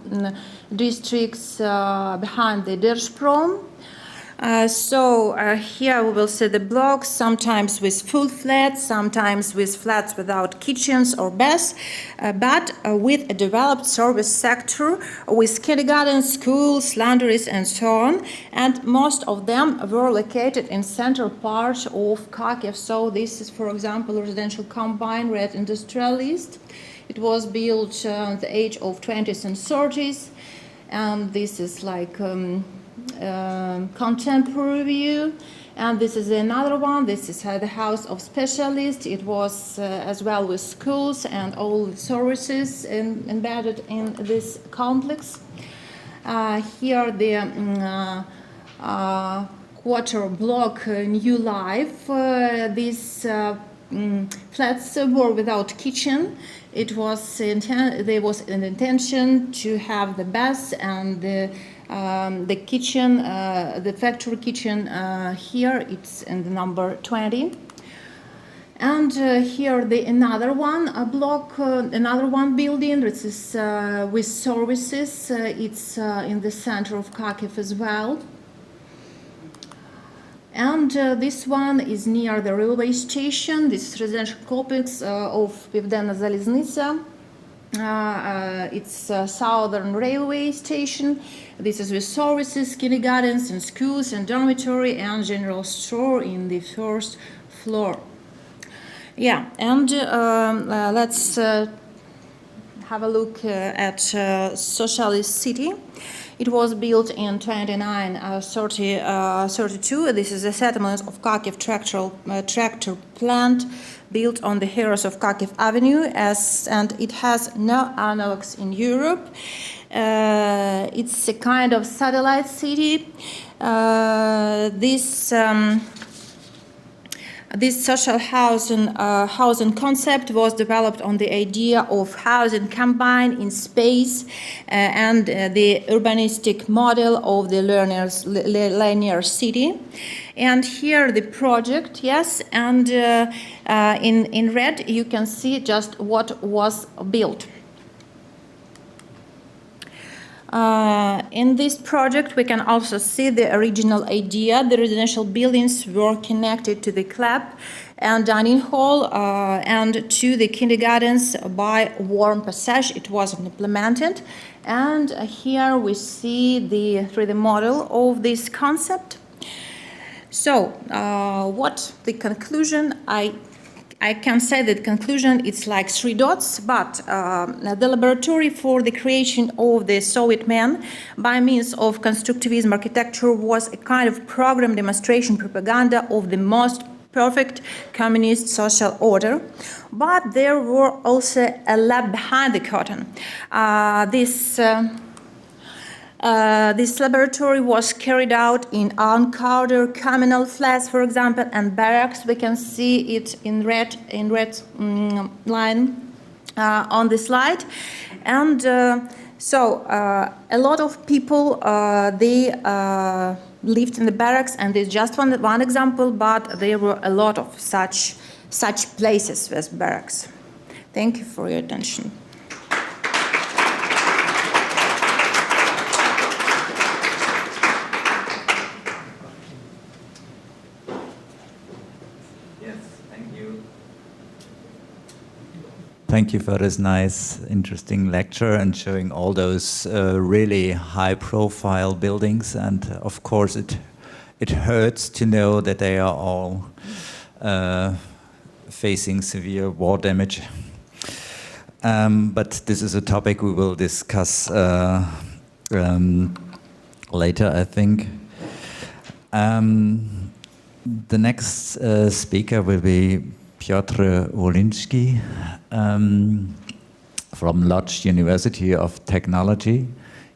districts behind the Держпром. Here we will see the blocks, sometimes with full flats, sometimes with flats without kitchens or baths, but with a developed service sector with kindergartens, schools, laundries, and so on. And most of them were located in central part of Kyiv. So this is, for example, residential combined Red Industrialist. It was built at the age of 20s and 30s, and this is like contemporary view. And this is another one. This is the house of specialists. It was as well with schools and all the services embedded in this complex. Here the quarter block New Life. These flats were without kitchen. It was there was an intention to have the baths and the kitchen, the factory kitchen here, it's in the number 20. And here another one, a block, another one building, this is with services, it's in the center of Kyiv as well. And this one is near the railway station, this residential complex of Pivdena Zaliznica. It's a southern railway station. This is with services, kindergartens and schools and dormitory and general store in the first floor. Yeah, and let's have a look at Socialist City. It was built in 2932. This is a settlement of Kyiv tractor plant built on the heroes of Kyiv Avenue, and it has no analogs in Europe. It's a kind of satellite city. This social housing concept was developed on the idea of housing combined in space and the urbanistic model of the linear city. And here the project, yes, and in red you can see just what was built. In this project, we can also see the original idea. The residential buildings were connected to the club and dining hall and to the kindergartens by warm passage. It wasn't implemented. And here we see the 3D model of this concept. So, what the conclusion? I can say that conclusion it's like 3 dots, but the laboratory for the creation of the Soviet man by means of constructivism architecture was a kind of program demonstration propaganda of the most perfect communist social order. But there were also a lab behind the curtain. This laboratory was carried out in uncharted communal flats, for example, and barracks. We can see it in red line on the slide. And so a lot of people, they lived in the barracks, and there's just one example, but there were a lot of such places with barracks. Thank you for your attention. Thank you for this nice, interesting lecture and showing all those really high-profile buildings. And of course, it hurts to know that they are all facing severe war damage. But this is a topic we will discuss later, I think. The next speaker will be Piotr Wolinski from Lodz University of Technology.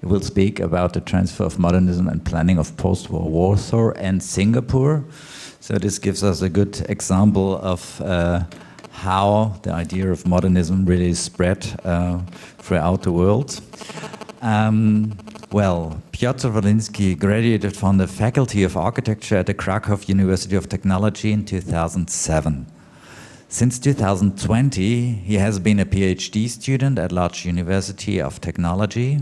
He will speak about the transfer of modernism and planning of post-war Warsaw and Singapore. So this gives us a good example of how the idea of modernism really spread throughout the world. Well, Piotr Wolinski graduated from the Faculty of Architecture at the Krakow University of Technology in 2007. Since 2020, he has been a Ph.D. student at Łódź University of Technology.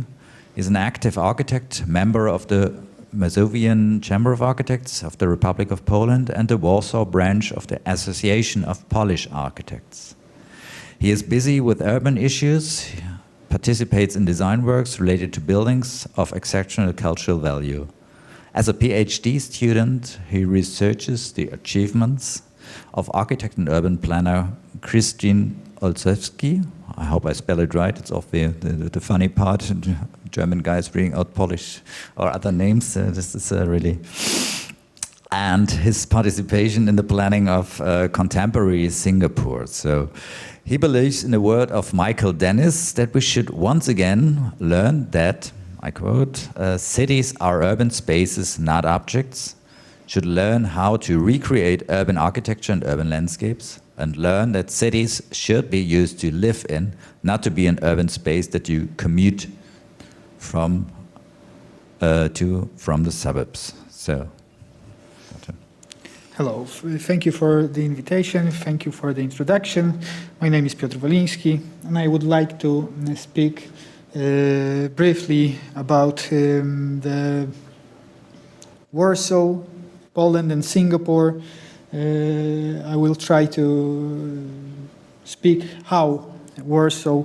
He's an active architect, member of the Mazovian Chamber of Architects of the Republic of Poland and the Warsaw branch of the Association of Polish Architects. He is busy with urban issues, participates in design works related to buildings of exceptional cultural value. As a PhD student, he researches the achievements of architect and urban planner Krystyna Olszewski. I hope I spell it right. It's off the funny part. German guys reading out Polish or other names. This is really... And his participation in the planning of contemporary Singapore. So he believes in the word of Michael Dennis that we should once again learn that, I quote, cities are urban spaces, not objects, should learn how to recreate urban architecture and urban landscapes, and learn that cities should be used to live in, not to be an urban space that you commute from the suburbs. So. Hello, thank you for the invitation, thank you for the introduction. My name is Piotr Wolinski, and I would like to speak briefly about the Warsaw, Poland and Singapore. I will try to speak how Warsaw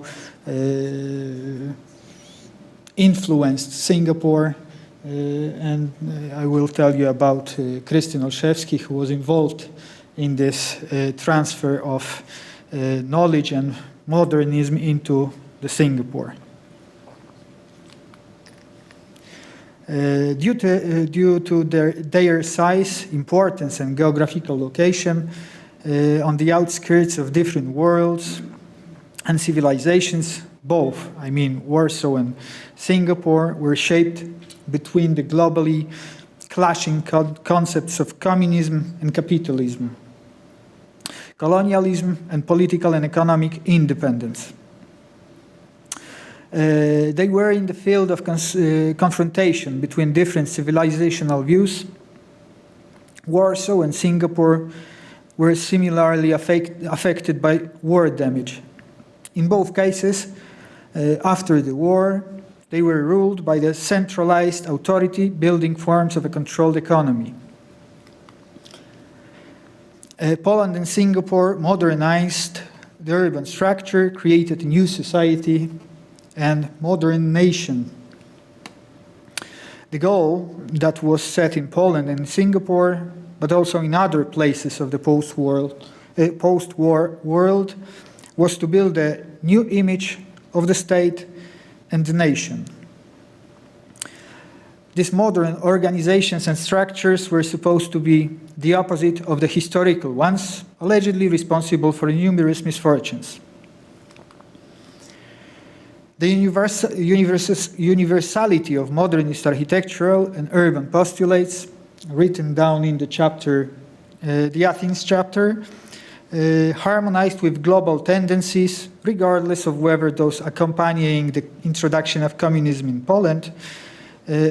influenced Singapore. And I will tell you about Krystyna Olszewski, who was involved in this transfer of knowledge and modernism into the Singapore. Due to their size, importance, and geographical location on the outskirts of different worlds and civilizations, both, I mean Warsaw and Singapore, were shaped between the globally clashing concepts of communism and capitalism, colonialism and political and economic independence. They were in the field of confrontation between different civilizational views. Warsaw and Singapore were similarly affected by war damage. In both cases, after the war, they were ruled by the centralized authority, building forms of a controlled economy. Poland and Singapore modernized the urban structure, created a new society and modern nation. The goal that was set in Poland and Singapore, but also in other places of the post-war world, was to build a new image of the state and the nation. These modern organizations and structures were supposed to be the opposite of the historical ones, allegedly responsible for numerous misfortunes. The universality of modernist architectural and urban postulates, written down in the chapter, the Athens chapter, harmonized with global tendencies, regardless of whether those accompanying the introduction of communism in Poland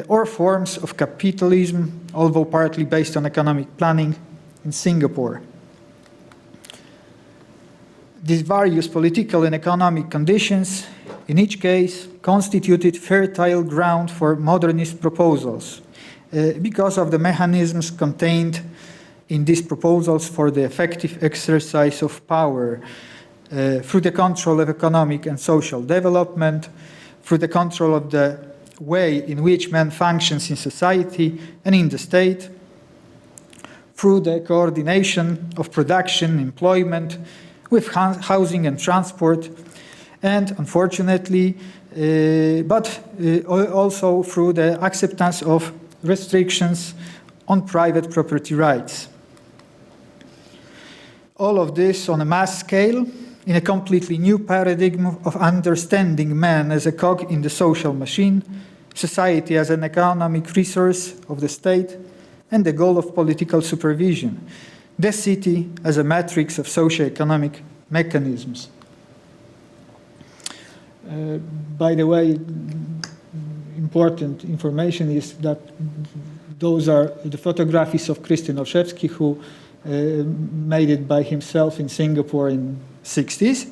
or forms of capitalism, although partly based on economic planning in Singapore. These various political and economic conditions, in each case, constituted fertile ground for modernist proposals because of the mechanisms contained in these proposals for the effective exercise of power through the control of economic and social development, through the control of the way in which man functions in society and in the state, through the coordination of production, employment, with housing and transport, and unfortunately, also through the acceptance of restrictions on private property rights. All of this on a mass scale, in a completely new paradigm of understanding man as a cog in the social machine, society as an economic resource of the state, and the goal of political supervision, the city as a matrix of socio-economic mechanisms. By the way, important information is that those are the photographies of Christian Olszewski, who made it by himself in Singapore in the 60s.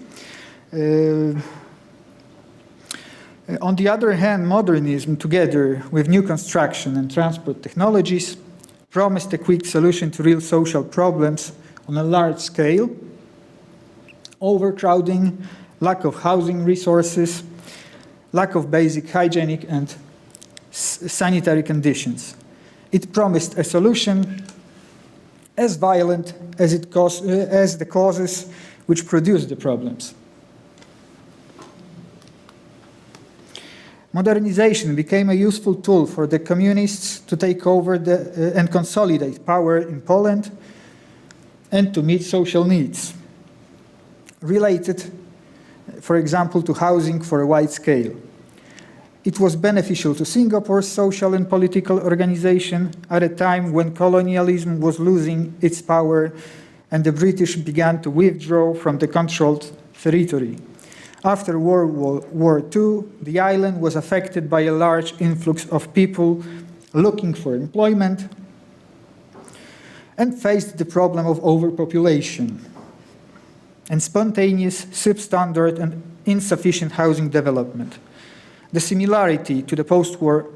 On the other hand, modernism, together with new construction and transport technologies, promised a quick solution to real social problems on a large scale: overcrowding, lack of housing resources, lack of basic hygienic and sanitary conditions. It promised a solution as violent as the causes which produced the problems. Modernization became a useful tool for the communists to take over and consolidate power in Poland and to meet social needs related, for example, to housing for a wide scale. It was beneficial to Singapore's social and political organization at a time when colonialism was losing its power and the British began to withdraw from the controlled territory. After World War II, the island was affected by a large influx of people looking for employment and faced the problem of overpopulation and spontaneous, substandard, and insufficient housing development. The similarity to the post-war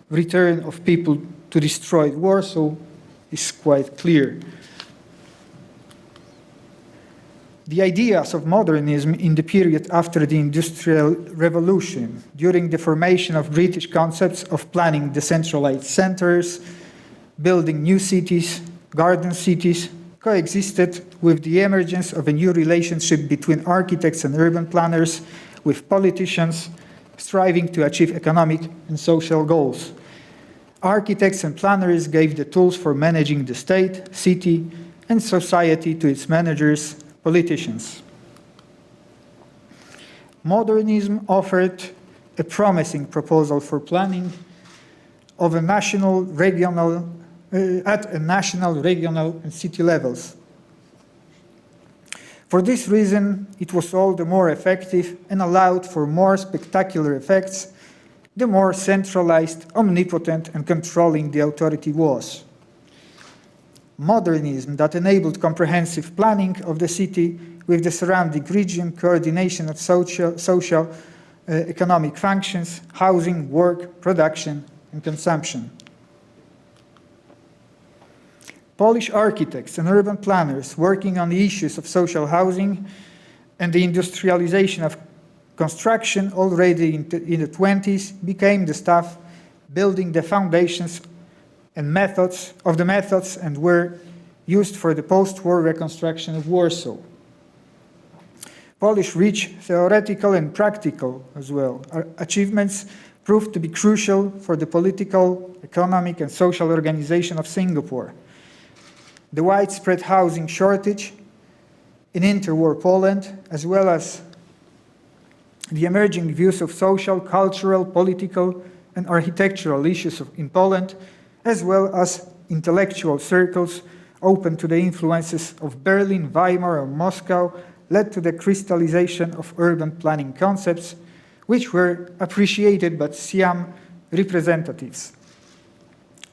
return of people to destroyed Warsaw is quite clear. The ideas of modernism in the period after the Industrial Revolution, during the formation of British concepts of planning decentralized centers, building new cities, garden cities, coexisted with the emergence of a new relationship between architects and urban planners, with politicians striving to achieve economic and social goals. Architects and planners gave the tools for managing the state, city, and society to its managers, politicians. Modernism offered a promising proposal for planning of a national, regional, at a national, regional, and city levels. For this reason, it was all the more effective and allowed for more spectacular effects the more centralized, omnipotent, and controlling the authority was. Modernism that enabled comprehensive planning of the city with the surrounding region, coordination of social, economic functions, housing, work, production, and consumption. Polish architects and urban planners working on the issues of social housing and the industrialization of construction already in the 20s became the staff building the foundations and methods and were used for the post-war reconstruction of Warsaw. Polish rich theoretical and practical as well achievements proved to be crucial for the political, economic, and social organization of Singapore. The widespread housing shortage in interwar Poland, as well as the emerging views of social, cultural, political, and architectural issues in Poland, as well as intellectual circles open to the influences of Berlin, Weimar, or Moscow, led to the crystallization of urban planning concepts, which were appreciated by Siam representatives.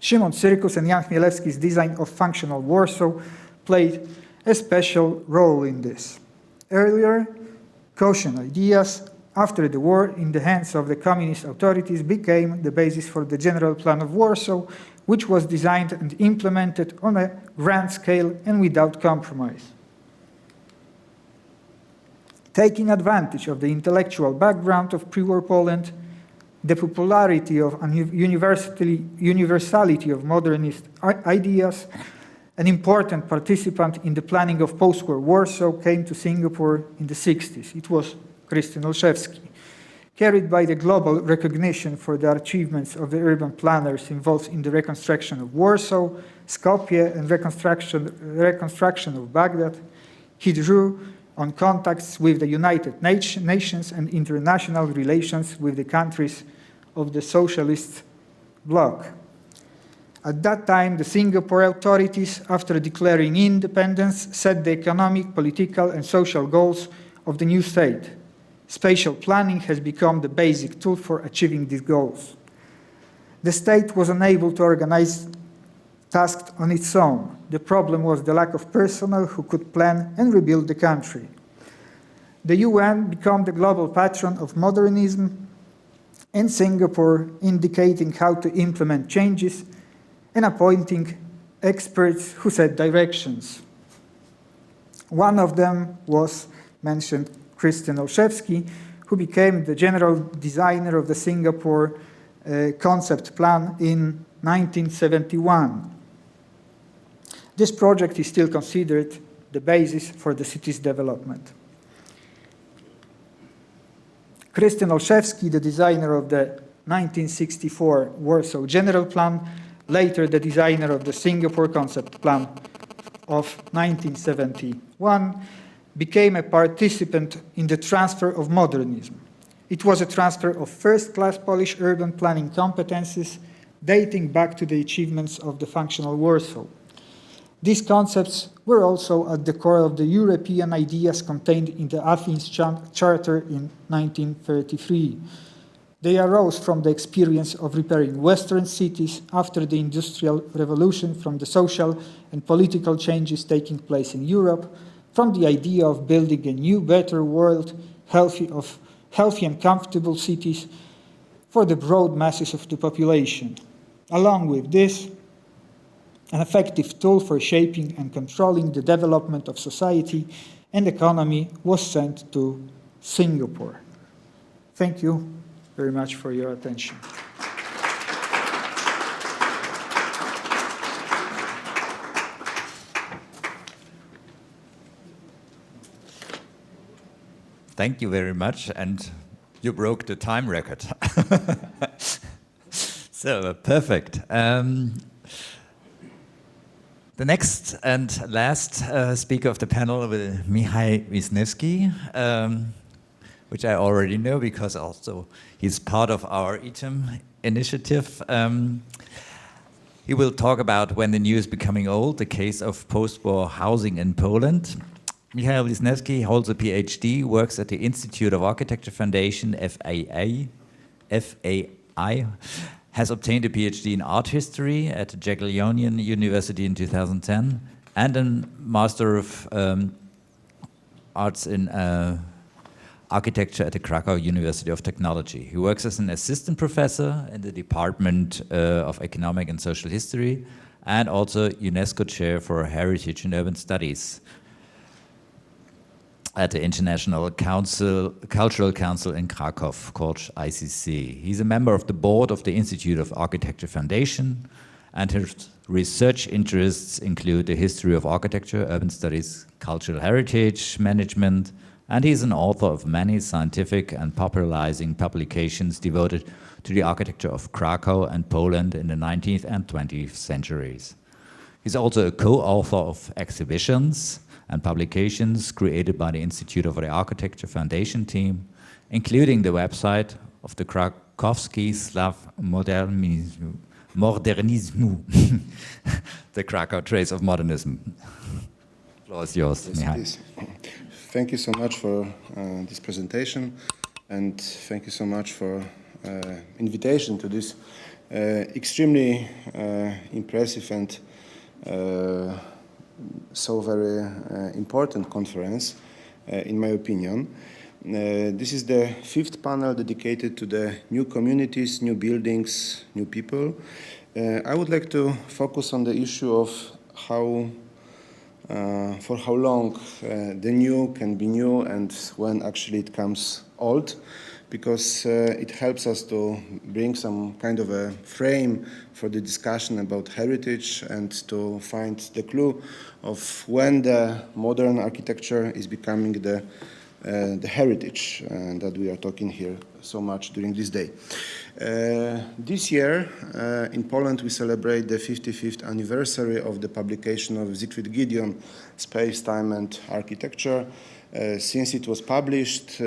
Szymon Cyrkus and Jan Chmielewski's design of functional Warsaw played a special role in this. Earlier, Gaussian ideas after the war in the hands of the communist authorities became the basis for the general plan of Warsaw, which was designed and implemented on a grand scale and without compromise. Taking advantage of the intellectual background of pre-war Poland, the popularity of and universality of modernist ideas, an important participant in the planning of post-war Warsaw came to Singapore in the 60s. It was Christian Olszewski. Carried by the global recognition for the achievements of the urban planners involved in the reconstruction of Warsaw, Skopje, and reconstruction of Baghdad, he drew on contacts with the United Nations and international relations with the countries of the socialist bloc. At that time, the Singapore authorities, after declaring independence, set the economic, political, and social goals of the new state. Spatial planning has become the basic tool for achieving these goals. The state was unable to organize tasks on its own. The problem was the lack of personnel who could plan and rebuild the country. The UN became the global patron of modernism, and Singapore indicating how to implement changes and appointing experts who set directions. One of them was mentioned Christian Olszewski, who became the general designer of the Singapore concept plan in 1971. This project is still considered the basis for the city's development. Christian Olszewski, the designer of the 1964 Warsaw General Plan, later the designer of the Singapore Concept Plan of 1971, became a participant in the transfer of modernism. It was a transfer of first-class Polish urban planning competencies dating back to the achievements of the functional Warsaw. These concepts were also at the core of the European ideas contained in the Athens Charter in 1933. They arose from the experience of repairing Western cities after the Industrial Revolution, from the social and political changes taking place in Europe, from the idea of building a new, better world, healthy and comfortable cities for the broad masses of the population. Along with this, an effective tool for shaping and controlling the development of society and economy was sent to Singapore. Thank you very much for your attention. Thank you very much, and you broke the time record. So, perfect. The next and last speaker of the panel will be Michał Wisniewski, which I already know because also he's part of our ETOM initiative. He will talk about when the new is becoming old, the case of post-war housing in Poland. Michał Wisniewski holds a Ph.D., works at the Institute of Architecture Foundation, FAI, has obtained a Ph.D. in art history at the Jagiellonian University in 2010, and a Master of Arts in Architecture at the Krakow University of Technology. He works as an assistant professor in the Department of Economic and Social History, and also UNESCO Chair for Heritage and Urban Studies at the International Cultural Council in Krakow, called ICC. He's a member of the board of the Institute of Architecture Foundation, and his research interests include the history of architecture, urban studies, cultural heritage management, and he's an author of many scientific and popularizing publications devoted to the architecture of Krakow and Poland in the 19th and 20th centuries. He's also a co-author of exhibitions and publications created by the Institute of the Architecture Foundation team, including the website of the Krakowski Slav Modernismu, the Krakow Trace of Modernism. The floor is yours, Michał. Thank you so much for this presentation, and thank you so much for invitation to this extremely impressive and so very important conference, in my opinion. This is the 5th panel dedicated to the new communities, new buildings, new people. I would like to focus on the issue of how, for how long the new can be new and when actually it comes old, because it helps us to bring some kind of a frame for the discussion about heritage and to find the clue of when the modern architecture is becoming the heritage that we are talking here so much during this day. This year in Poland we celebrate the 55th anniversary of the publication of Siegfried Giedion, Space, Time and Architecture. Since it was published,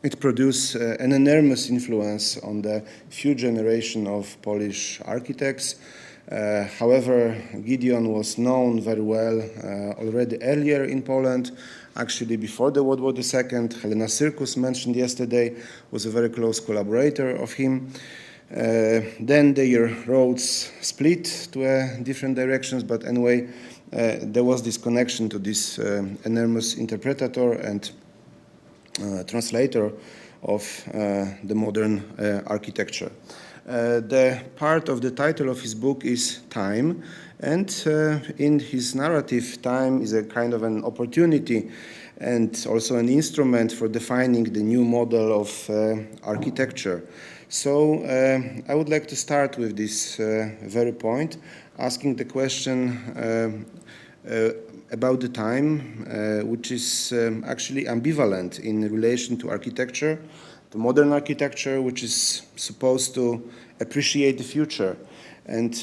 it produced an enormous influence on the few generation of Polish architects. However, Gideon was known very well already earlier in Poland, actually before the World War II. Helena Syrkus, mentioned yesterday, was a very close collaborator of him. Then their roads split to different directions, but anyway, there was this connection to this enormous interpreter and translator of the modern architecture. The part of the title of his book is Time, and in his narrative, time is a kind of an opportunity and also an instrument for defining the new model of architecture. So I would like to start with this very point, asking the question about the time, which is actually ambivalent in relation to architecture, the modern architecture, which is supposed to appreciate the future. And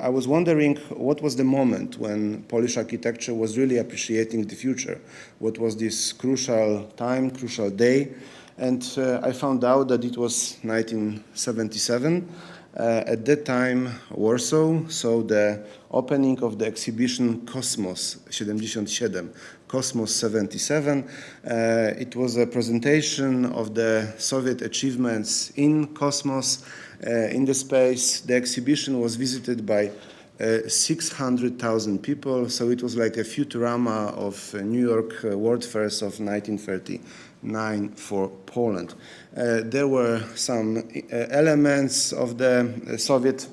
I was wondering what was the moment when Polish architecture was really appreciating the future? What was this crucial time, crucial day? And I found out that it was 1977. At that time, Warsaw saw the opening of the exhibition Kosmos 77, Kosmos 77. It was a presentation of the Soviet achievements in cosmos, in the space. The exhibition was visited by 600,000 people, so it was like a Futurama of New York World Fairs of 1939 for Poland. There were some elements of the Soviet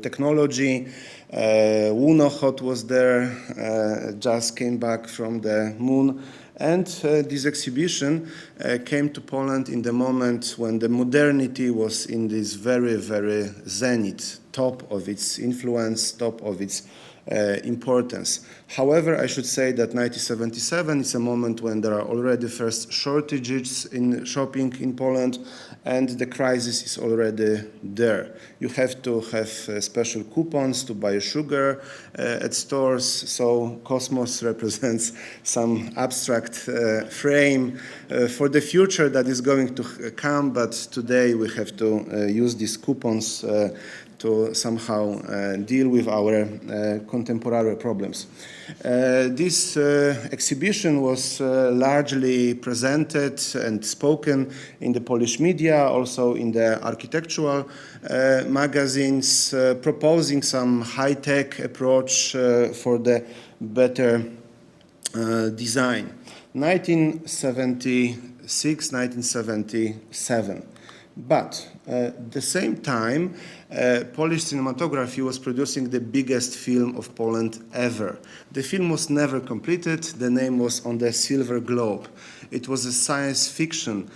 technology. Lunokhod was there, just came back from the moon. And this exhibition came to Poland in the moment when the modernity was in this very, very zenith, top of its influence, top of its importance. However, I should say that 1977 is a moment when there are already first shortages in shopping in Poland, and the crisis is already there. You have to have special coupons to buy sugar at stores, so Cosmos represents some abstract frame for the future that is going to come, but today we have to use these coupons to somehow deal with our contemporary problems. This exhibition was largely presented and spoken in the Polish media, also in the architectural magazines, proposing some high-tech approach for the better design. 1976, 1977. But at the same time, Polish cinematography was producing the biggest film of Poland ever. The film was never completed. The name was On the Silver Globe. It was a science fiction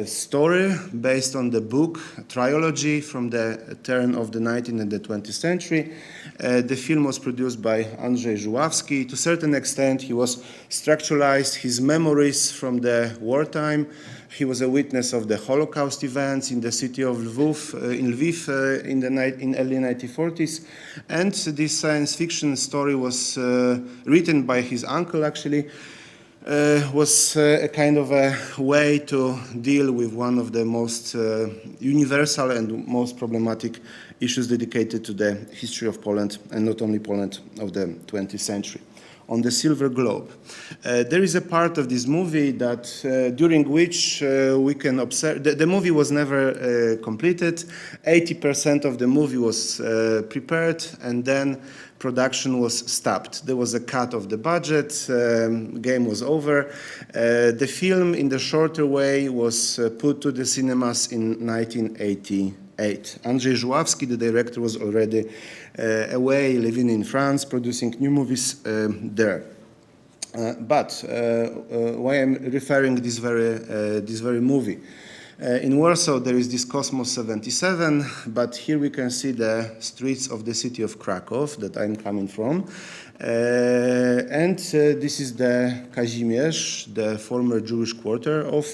story based on the book, trilogy from the turn of the 19th and the 20th century. The film was produced by Andrzej Żuławski. To a certain extent, he was structuralized his memories from the wartime. He was a witness of the Holocaust events in the city of Lviv in early 1940s. And this science fiction story was written by his uncle, actually, was a kind of a way to deal with one of the most universal and most problematic issues dedicated to the history of Poland, and not only Poland, of the 20th century. On the Silver Globe. There is a part of this movie that during which we can observe, the movie was never completed. 80% of the movie was prepared, and then production was stopped. There was a cut of the budget, game was over. The film in the shorter way was put to the cinemas in 1988. Andrzej Żuławski, the director, was already away, living in France, producing new movies there. But why I'm referring this very movie? In Warsaw, there is this Cosmos 77, but here we can see the streets of the city of Krakow that I'm coming from. This is the Kazimierz, the former Jewish quarter of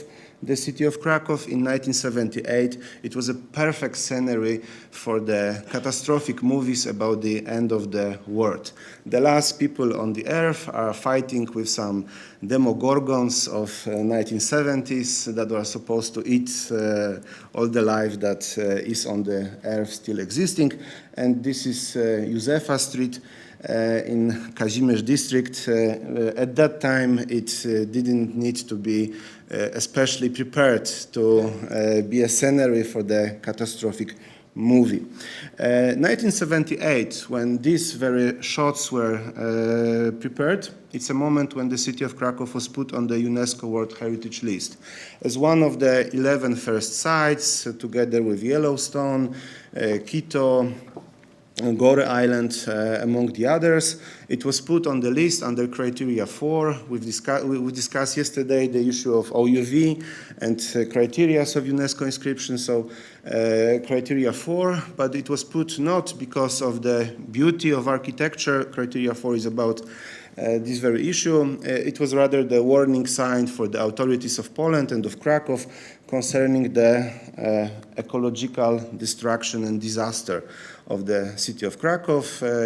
the city of Krakow. In 1978, it was a perfect scenery for the catastrophic movies about the end of the world. The last people on the earth are fighting with some demogorgons of 1970s that were supposed to eat all the life that is on the earth still existing. And this is Józefa Street in Kazimierz district. At that time, it didn't need to be especially prepared to be a scenery for the catastrophic movie. 1978, when these very shots were prepared, it's a moment when the city of Krakow was put on the UNESCO World Heritage List as one of the 11 first sites, together with Yellowstone, Quito, Gore Island, among the others. It was put on the list under criteria 4. We discussed yesterday the issue of OUV and criteria of UNESCO inscription, so criteria 4, but it was put not because of the beauty of architecture. Criteria 4 is about this very issue. It was rather the warning sign for the authorities of Poland and of Krakow concerning the ecological destruction and disaster of the city of Krakow.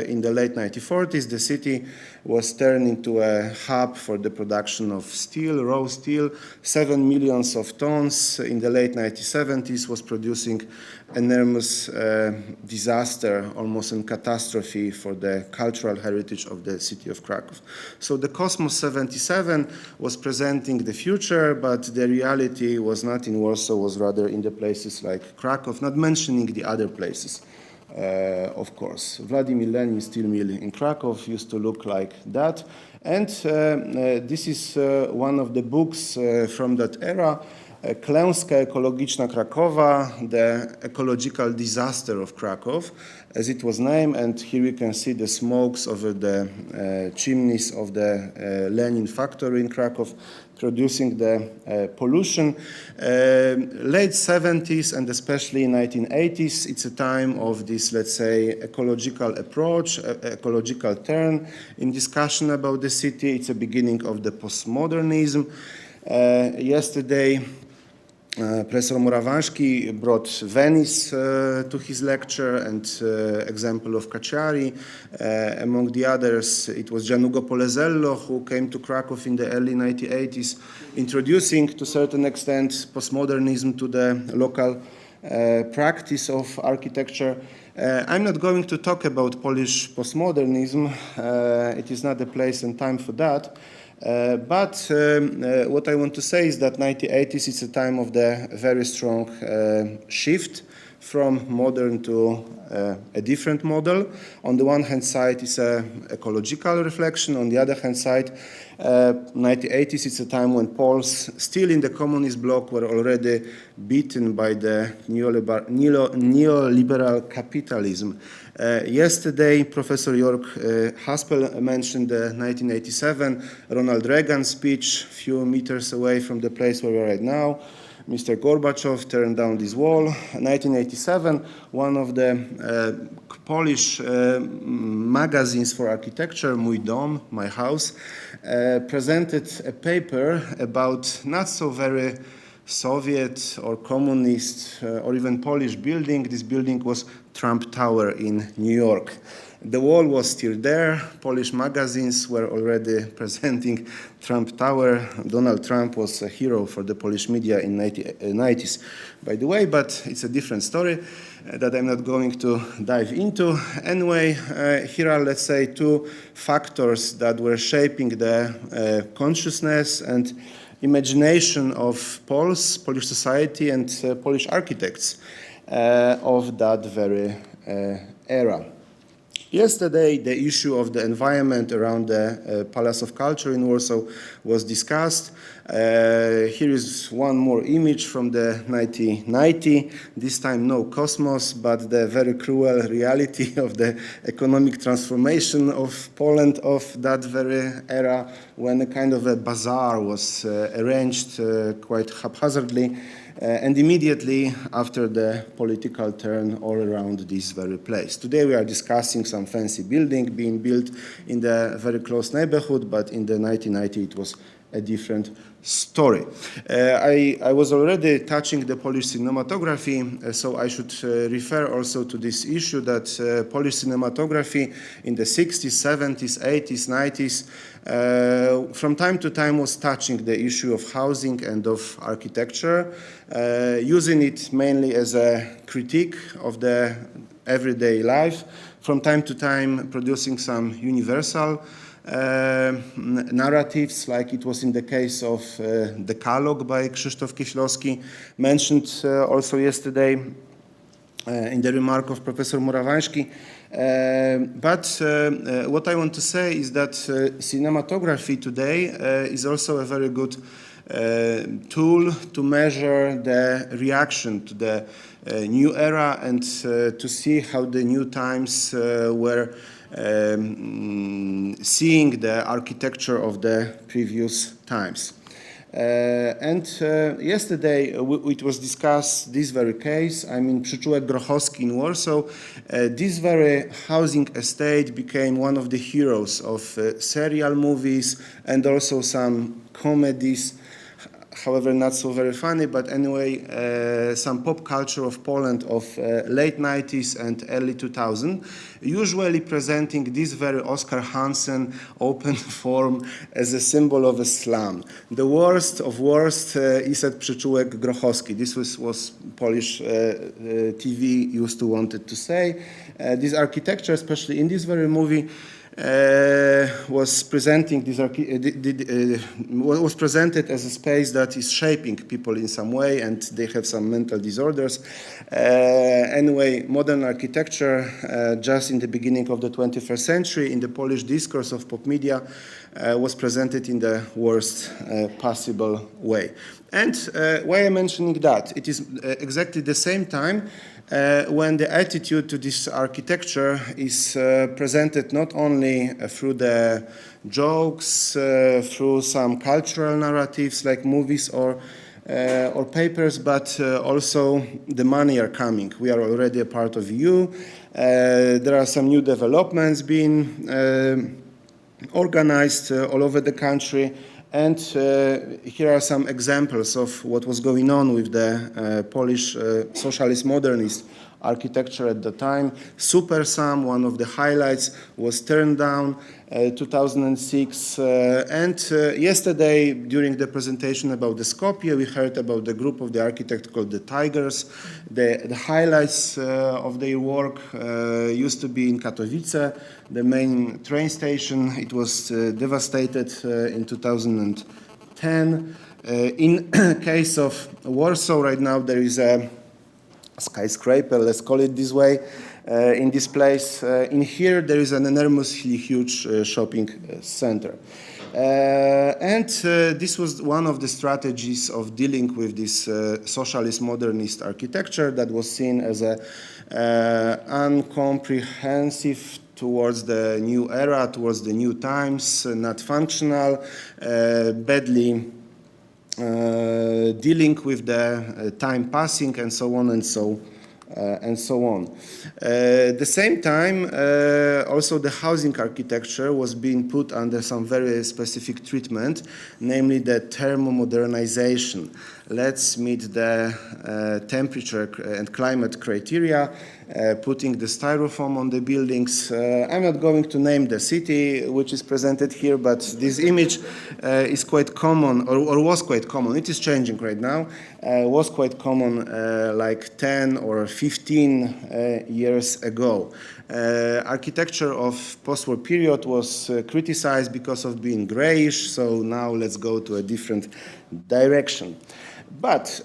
In the late 1940s, the city was turned into a hub for the production of steel, raw steel. 7 million tons in the late 1970s was producing enormous disaster, almost a catastrophe for the cultural heritage of the city of Krakow. So the Cosmos 77 was presenting the future, but the reality was not in Warsaw, was rather in the places like Krakow, not mentioning the other places. Of course, Vladimir Lenin steel mill in Krakow used to look like that. And this is one of the books from that era, Klęska ekologiczna Krakowa, the ecological disaster of Krakow, as it was named. And here you can see the smokes over the chimneys of the Lenin factory in Krakow, producing the pollution. Late 70s and especially 1980s, it's a time of this, let's say, ecological approach, ecological turn in discussion about the city. It's a beginning of the postmodernism. Yesterday, Professor Morawanski brought Venice to his lecture and example of Cacciari. Among the others, it was Gianluca Polesello who came to Krakow in the early 1980s, introducing to a certain extent postmodernism to the local practice of architecture. I'm not going to talk about Polish postmodernism. It is not the place and time for that. But what I want to say is that 1980s is a time of the very strong shift from modern to a different model. On the one hand side, it's an ecological reflection. On the other hand side, 1980s, it's a time when Poles, still in the communist bloc, were already beaten by the neoliberal capitalism. Yesterday, Professor Jörg Haspel mentioned the 1987 Ronald Reagan speech, a few meters away from the place where we are right now. Mr. Gorbachev turned down this wall. 1987, one of the Polish magazines for architecture, Mój dom, My house, presented a paper about not so very Soviet or communist or even Polish building. This building was Trump Tower in New York. The wall was still there. Polish magazines were already presenting Trump Tower. Donald Trump was a hero for the Polish media in the 90s, by the way, but it's a different story that I'm not going to dive into. Anyway, here are, let's say, two factors that were shaping the consciousness and imagination of Polish society and Polish architects of that very era. Yesterday, the issue of the environment around the Palace of Culture in Warsaw was discussed. Here is one more image from the 1990. This time no Cosmos, but the very cruel reality of the economic transformation of Poland of that very era, when a kind of a bazaar was arranged quite haphazardly. And immediately after the political turn all around this very place. Today we are discussing some some fancy building being built in the very close neighborhood, but in the 1990s it was a different story. I was already touching the Polish cinematography, so I should refer also to this issue that Polish cinematography in the 60s, 70s, 80s, 90s, from time to time was touching the issue of housing and of architecture, using it mainly as a critique of the everyday life, from time to time producing some universal narratives, like it was in the case of Decalogue by Krzysztof Kieślowski, mentioned also yesterday in the remark of Professor Morawański. But what I want to say is that cinematography today is also a very good tool to measure the reaction to the new era and to see how the new times were seeing the architecture of the previous times. Yesterday it was discussed this very case. I mean, Przyczółek Grochowski in Warsaw. This very housing estate became one of the heroes of serial movies and also some comedies. However, not so very funny, but anyway, some pop culture of Poland of late 90s and early 2000, usually presenting this very Oscar Hansen open form as a symbol of a slum. The worst of worst is at Przyczółek Grochowski. This was Polish TV used to wanted to say. This architecture, especially in this very movie, was presenting this was presented as a space that is shaping people in some way, and they have some mental disorders. Anyway, modern architecture, just in the beginning of the 21st century, in the Polish discourse of pop media, was presented in the worst possible way. And why I'm mentioning that? It is exactly the same time when the attitude to this architecture is presented not only through the jokes, through some cultural narratives like movies or papers, but also the money are coming. We are already a part of EU. There are some new developments being organized all over the country. And here are some examples of what was going on with the Polish socialist modernist architecture at the time. Supersam, one of the highlights, was turned down 2006. Yesterday, during the presentation about the Skopje, we heard about the group of the architect called the Tigers. The highlights of their work used to be in Katowice, the main train station. It was devastated in 2010. In case of Warsaw, right now there is a skyscraper, let's call it this way, in this place. In here, there is an enormously huge shopping center. This was one of the strategies of dealing with this socialist modernist architecture that was seen as a uncomprehensive towards the new era, towards the new times, not functional, badly dealing with the time passing and so on and so on. At the same time, also the housing architecture was being put under some very specific treatment, namely the thermomodernization. Let's meet the temperature and climate criteria, putting the styrofoam on the buildings. I'm not going to name the city which is presented here, but this image is quite common, or was quite common. It is changing right now. Was quite common like 10 or 15 years ago. Architecture of post-war period was criticized because of being grayish, so now let's go to a different direction. But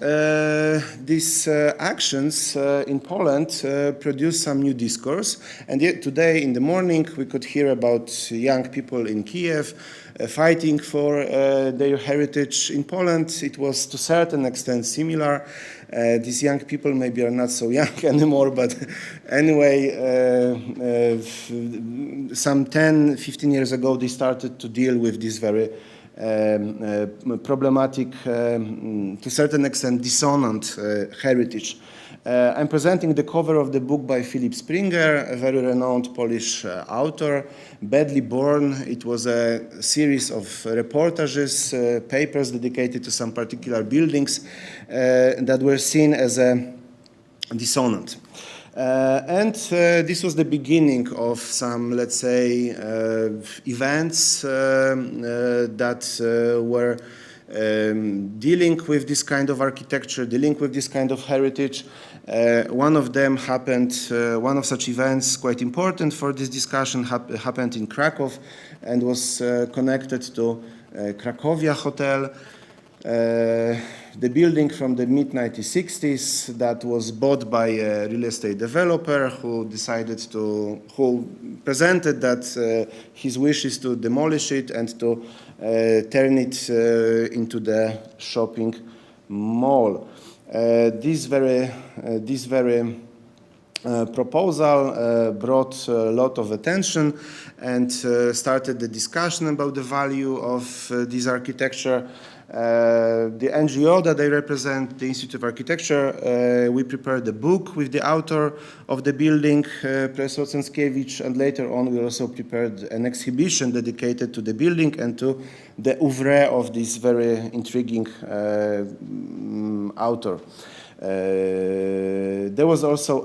these actions in Poland produced some new discourse, and yet today in the morning we could hear about young people in Kyiv fighting for their heritage. In Poland it was to a certain extent similar. These young people maybe are not so young anymore, but anyway, some 10, 15 years ago they started to deal with this very problematic, to a certain extent dissonant heritage. I'm presenting the cover of the book by Philip Springer, a very renowned Polish author, Badly Born. It was a series of reportages, papers dedicated to some particular buildings that were seen as dissonant. This was the beginning of some, let's say, events that were dealing with this kind of architecture, dealing with this kind of heritage. One of them happened, one of such events, quite important for this discussion, happened in Krakow and was connected to Cracovia Hotel. The building from the mid-1960s that was bought by a real estate developer who presented that his wish is to demolish it and to turn it into the shopping mall. This very proposal brought a lot of attention and started the discussion about the value of this architecture. The NGO that I represent, the Institute of Architecture, we prepared a book with the author of the building, Professor Cęckiewicz, and later on we also prepared an exhibition dedicated to the building and to the oeuvre of this very intriguing author. There was also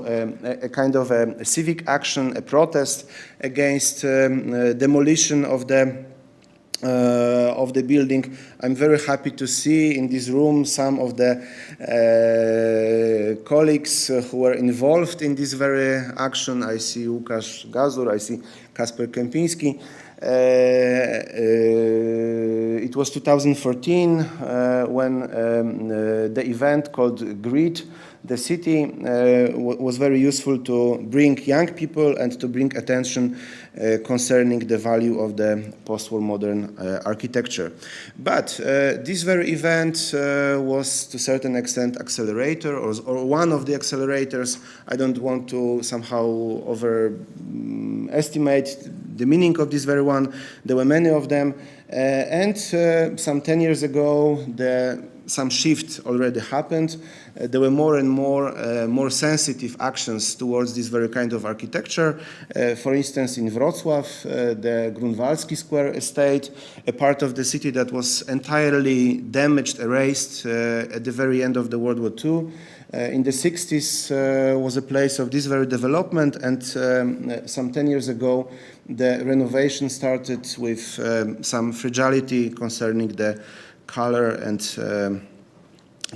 a kind of a civic action, a protest against demolition of the building. I'm very happy to see in this room some of the colleagues who were involved in this very action. I see Łukasz Gazur, I see Kasper Kępiński. It was 2014 when the event called Greet the City was very useful to bring young people and to bring attention concerning the value of the post-war modern architecture. But this very event was to a certain extent accelerator or one of the accelerators. I don't want to somehow overestimate the meaning of this very one. There were many of them. And some 10 years ago, some shift already happened. There were more and more sensitive actions towards this very kind of architecture. For instance, in Wrocław, the Grunwaldzki Square estate, a part of the city that was entirely damaged, erased at the very end of the World War II. In the 60s was a place of this very development, and some 10 years ago, the renovation started with some fragility concerning the color and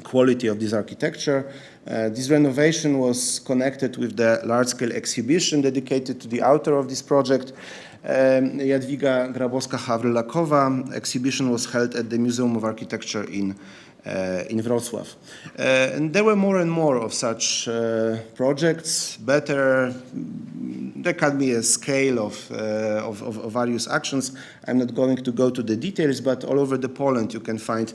quality of this architecture. This renovation was connected with the large-scale exhibition dedicated to the author of this project, Jadwiga Grabowska-Hawrylakowa. Exhibition was held at the Museum of Architecture in Wrocław. And there were more and more of such projects, better. There can be a scale of various actions. I'm not going to go to the details, but all over the Poland you can find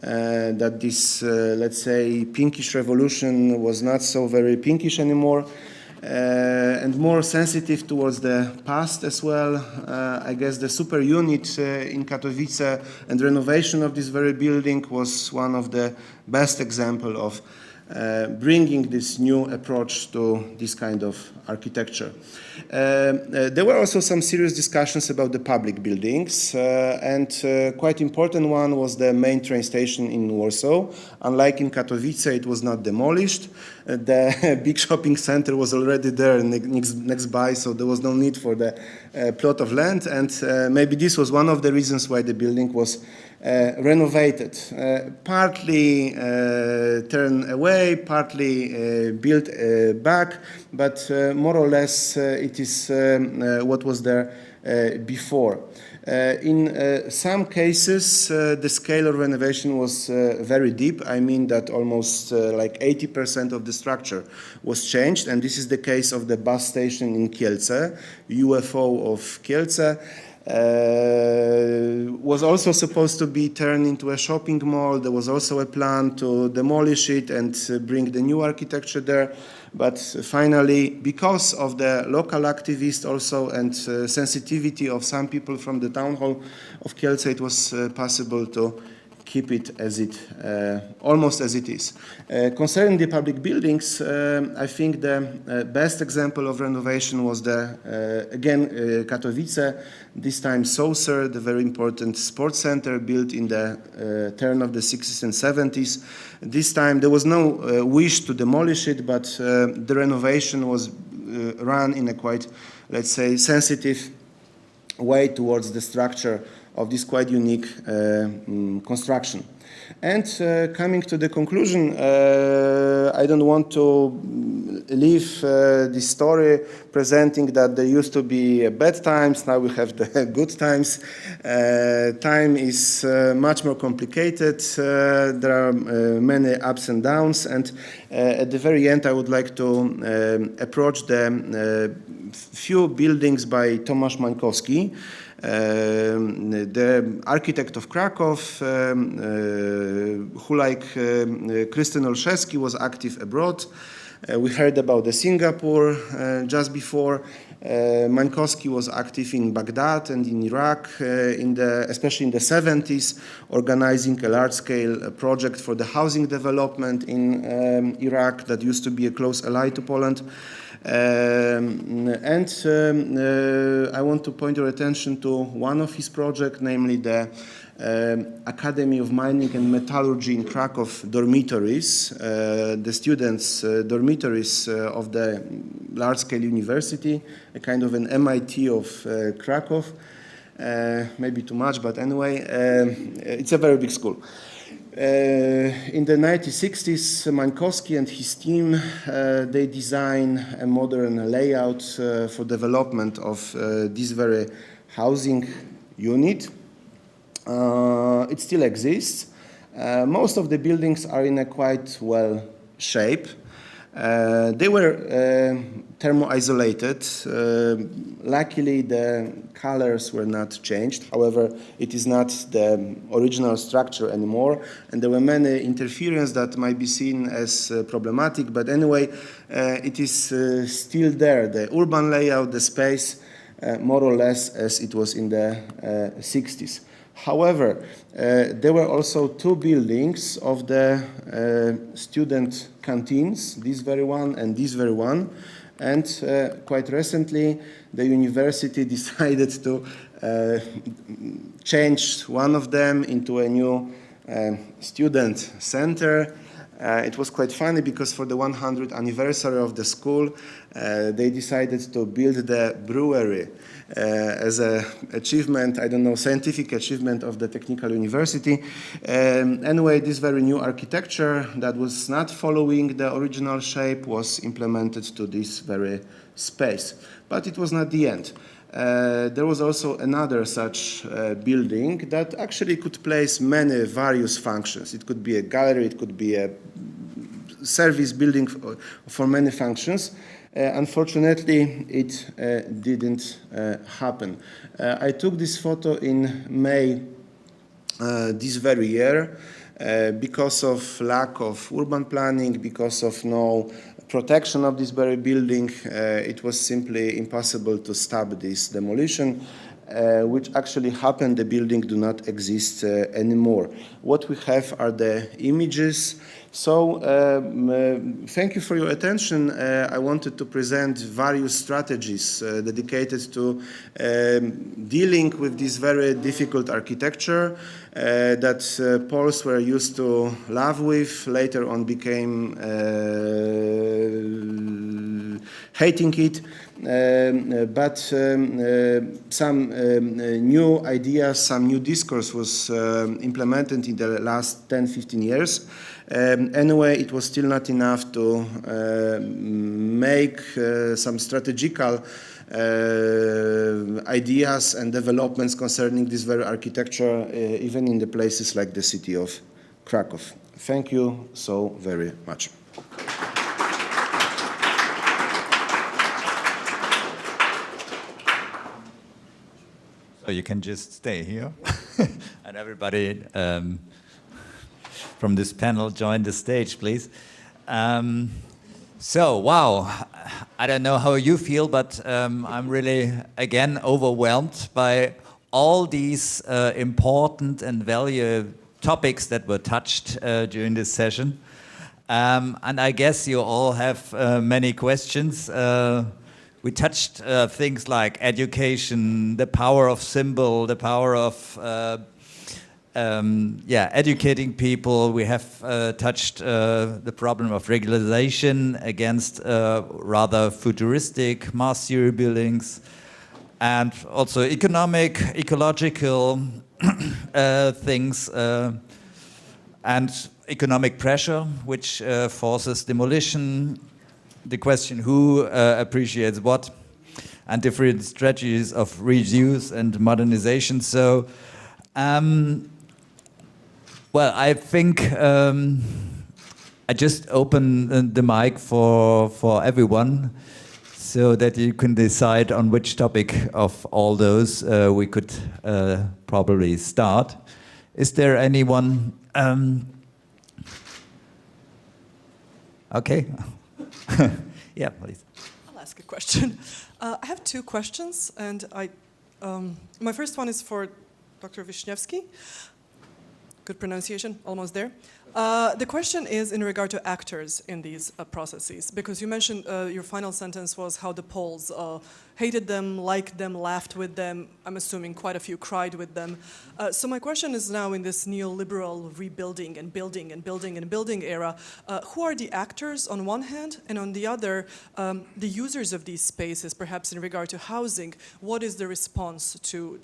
that this, let's say, pinkish revolution was not so very pinkish anymore, and more sensitive towards the past as well. I guess the super unit in Katowice and renovation of this very building was one of the best example of bringing this new approach to this kind of architecture. There were also some serious discussions about the public buildings, and quite important one was the main train station in Warsaw. Unlike in Katowice, it was not demolished. The big shopping center was already there next by, so there was no need for the plot of land, and maybe this was one of the reasons why the building was renovated, partly turned away, partly built back, but more or less it is what was there before. In some cases, the scale of renovation was very deep. I mean that almost like 80% of the structure was changed, and this is the case of the bus station in Kielce, UFO of Kielce. was also supposed to be turned into a shopping mall. There was also a plan to demolish it and bring the new architecture there. But finally, because of the local activists also and sensitivity of some people from the town hall of Kielce, it was possible to keep it as it, almost as it is. Concerning the public buildings, I think the best example of renovation was the, again, Katowice, this time Saucer, the very important sports center built in the turn of the 60s and 70s. This time there was no wish to demolish it, but the renovation was run in a quite, let's say, sensitive way towards the structure of this quite unique construction. And coming to the conclusion, I don't want to leave this story presenting that there used to be bad times, now we have the good times. Time is much more complicated, there are many ups and downs, and at the very end I would like to approach the few buildings by Tomasz Mańkowski, the architect of Krakow, who, like Krystyn Olszewski, was active abroad. We heard about the Singapore just before. Mańkowski was active in Baghdad and in Iraq, especially in the 70s, organizing a large-scale project for the housing development in Iraq that used to be a close ally to Poland. I want to point your attention to one of his projects, namely the Academy of Mining and Metallurgy in Krakow dormitories, the students' dormitories of the large-scale university, a kind of an MIT of Krakow. Maybe too much, but anyway, it's a very big school. In the 1960s, Mańkowski and his team, they designed a modern layout for development of this very housing unit. It still exists. Most of the buildings are in a quite well shape. They were thermo-isolated. Luckily, the colors were not changed. However, it is not the original structure anymore, and there were many interferences that might be seen as problematic, but anyway, it is still there. The urban layout, the space, more or less as it was in the 60s. However, there were also two buildings of the student canteens, this very one and this very one, and quite recently the university decided to change one of them into a new student center. It was quite funny because for the 100th anniversary of the school, they decided to build the brewery as an achievement, I don't know, scientific achievement of the technical university. Anyway, this very new architecture that was not following the original shape was implemented to this very space. But it was not the end. There was also another such building that actually could place many various functions. It could be a gallery, it could be a service building for many functions. Unfortunately, it didn't happen. I took this photo in May this very year because of lack of urban planning, because of no protection of this very building. It was simply impossible to stop this demolition, which actually happened. The building do not exist anymore. What we have are the images. So thank you for your attention. I wanted to present various strategies dedicated to dealing with this very difficult architecture that Poles were used to live with, later on became hating it, but some new ideas, some new discourse was implemented in the last 10-15 years. Anyway, it was still not enough to make some strategical ideas and developments concerning this very architecture, even in the places like the city of Krakow. Thank you so very much. So you can just stay here. And everybody from this panel join the stage, please. So, wow, I don't know how you feel, but I'm really, again, overwhelmed by all these important and valuable topics that were touched during this session. And I guess you all have many questions. We touched things like education, the power of symbol, the power of educating people. We have touched the problem of regularization against rather futuristic mass theory buildings, and also economic, ecological things, and economic pressure, which forces demolition, the question who appreciates what, and different strategies of reuse and modernization. So, well, I think I just open the mic for everyone so that you can decide on which topic of all those we could probably start. Is there anyone? Okay. Yeah, please. I'll ask a question. I have two questions, and my first one is for Dr. Wisniewski. Good pronunciation, almost there. The question is in regard to actors in these processes, because you mentioned your final sentence was how the Poles hated them, liked them, laughed with them. I'm assuming quite a few cried with them. So my question is now in this neoliberal rebuilding and building and building and building era, who are the actors on one hand, and on the other, the users of these spaces, perhaps in regard to housing? What is the response to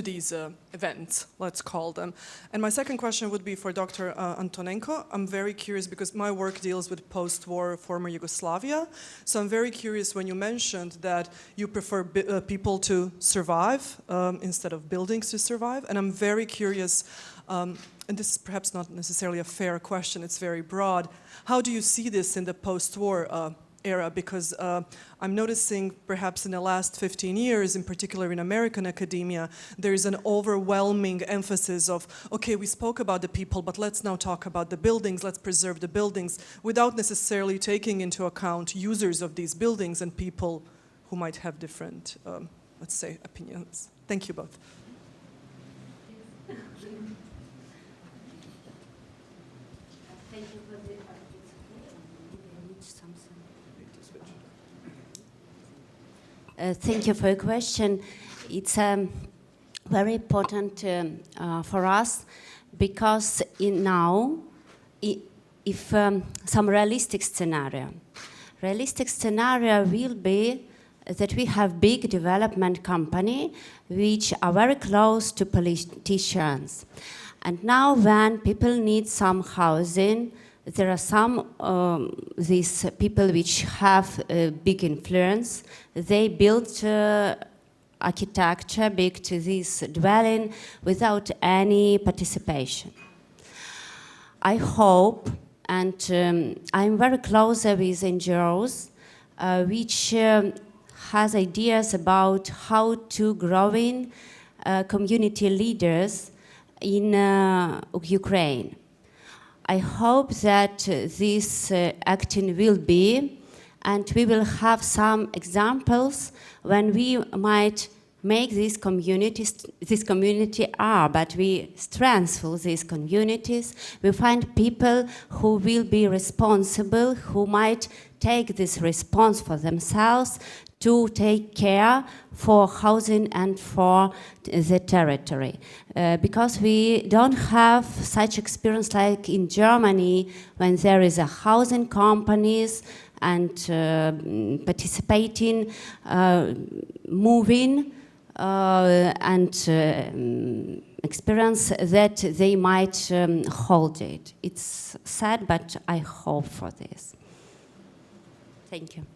these events, let's call them? And my second question would be for Dr. Antonenko. I'm very curious because my work deals with post-war former Yugoslavia. So I'm very curious when you mentioned that you prefer people to survive instead of buildings to survive. And I'm very curious, and this is perhaps not necessarily a fair question, it's very broad. How do you see this in the post-war era? Because I'm noticing perhaps in the last 15 years, in particular in American academia, there is an overwhelming emphasis of, okay, we spoke about the people, but let's now talk about the buildings, let's preserve the buildings, without necessarily taking into account users of these buildings and people who might have different, let's say, opinions. Thank you both. Thank you for your question. It's very important for us because now, if some realistic scenario will be that we have big development company which are very close to politicians. And now when people need some housing, there are some these people which have a big influence. They built architecture big to this dwelling without any participation. I hope, and I'm very close with NGOs, which has ideas about how to grow in community leaders in Ukraine. I hope that this acting will be, and we will have some examples when we might make these communities, this community are, but we strengthen these communities. We find people who will be responsible, who might take this response for themselves to take care for housing and for the territory. Because we don't have such experience like in Germany when there is a housing companies and participating, moving, and experience that they might hold it. It's sad, but I hope for this. Thank you.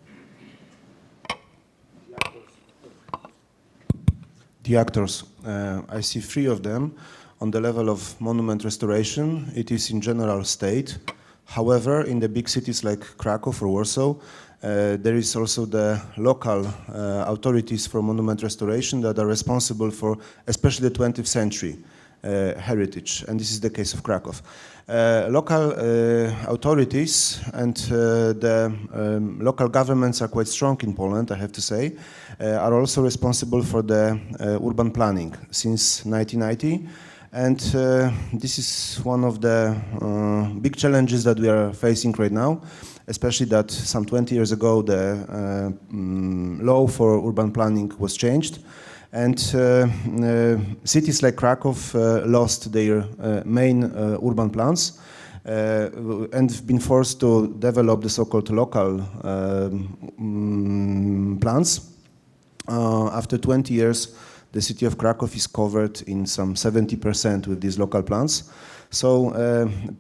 The actors, I see 3 of them. On the level of monument restoration, it is in general state. However, in the big cities like Krakow or Warsaw, There is also the local authorities for monument restoration that are responsible for especially the 20th century heritage, and this is the case of Krakow. Local authorities and the local governments are quite strong in Poland, I have to say, are also responsible for the urban planning since 1990. And this is one of the big challenges that we are facing right now, especially that some 20 years ago the law for urban planning was changed. And cities like Krakow lost their main urban plans and been forced to develop the so-called local plans. After 20 years, the city of Krakow is covered in some 70% with these local plans. So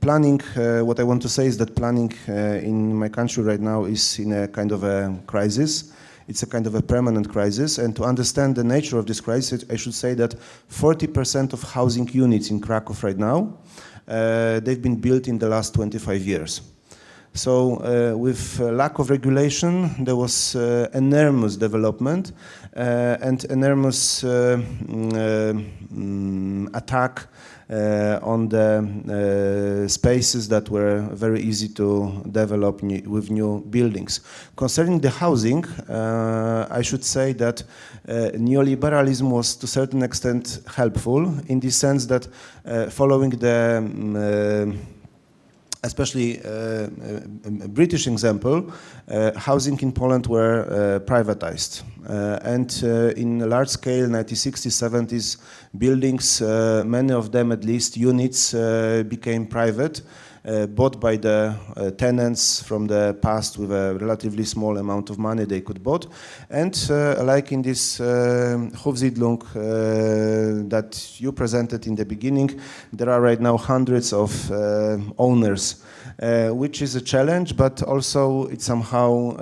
planning, what I want to say is that planning in my country right now is in a kind of a crisis. It's a kind of a permanent crisis, and to understand the nature of this crisis, I should say that 40% of housing units in Krakow right now, they've been built in the last 25 years. So with lack of regulation, there was enormous development and enormous attack on the spaces that were very easy to develop with new buildings. Concerning the housing, I should say that neoliberalism was to a certain extent helpful in the sense that following the especially a British example, housing in Poland were privatized. And in large scale, 1960s, 70s buildings, many of them, at least units, became private, bought by the tenants from the past with a relatively small amount of money they could bought. And like in this Hofsiedlung that you presented in the beginning, there are right now hundreds of owners, which is a challenge, but also it somehow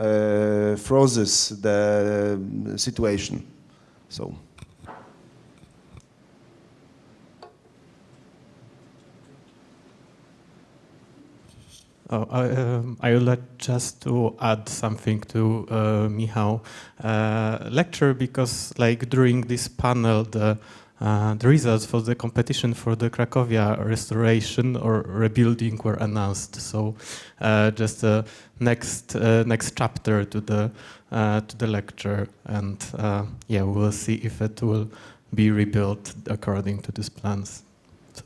freezes the situation. So. Oh, I would like just to add something to Michał's lecture, because like during this panel, the results for the competition for the Cracovia restoration or rebuilding were announced. So just the next chapter to the lecture, and yeah, we'll see if it will be rebuilt according to these plans. So.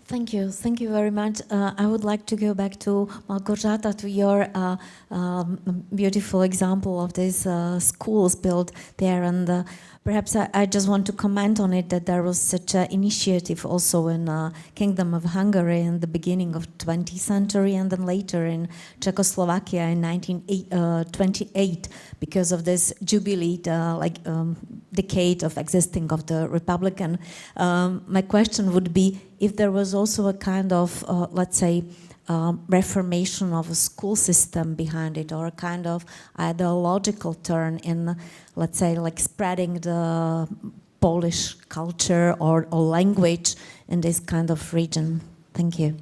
Thank you very much. I would like to go back to Małgorzata, to your beautiful example of these schools built there, and perhaps I just want to comment on it, that there was such an initiative also in Kingdom of Hungary in the beginning of 20th century, and then later in Czechoslovakia in 1928, because of this jubilee, decade of existing of the Republic. And my question would be if there was also a kind of, let's say, reformation of a school system behind it, or a kind of ideological turn in, let's say, like spreading the Polish culture or language in this kind of region. Thank you.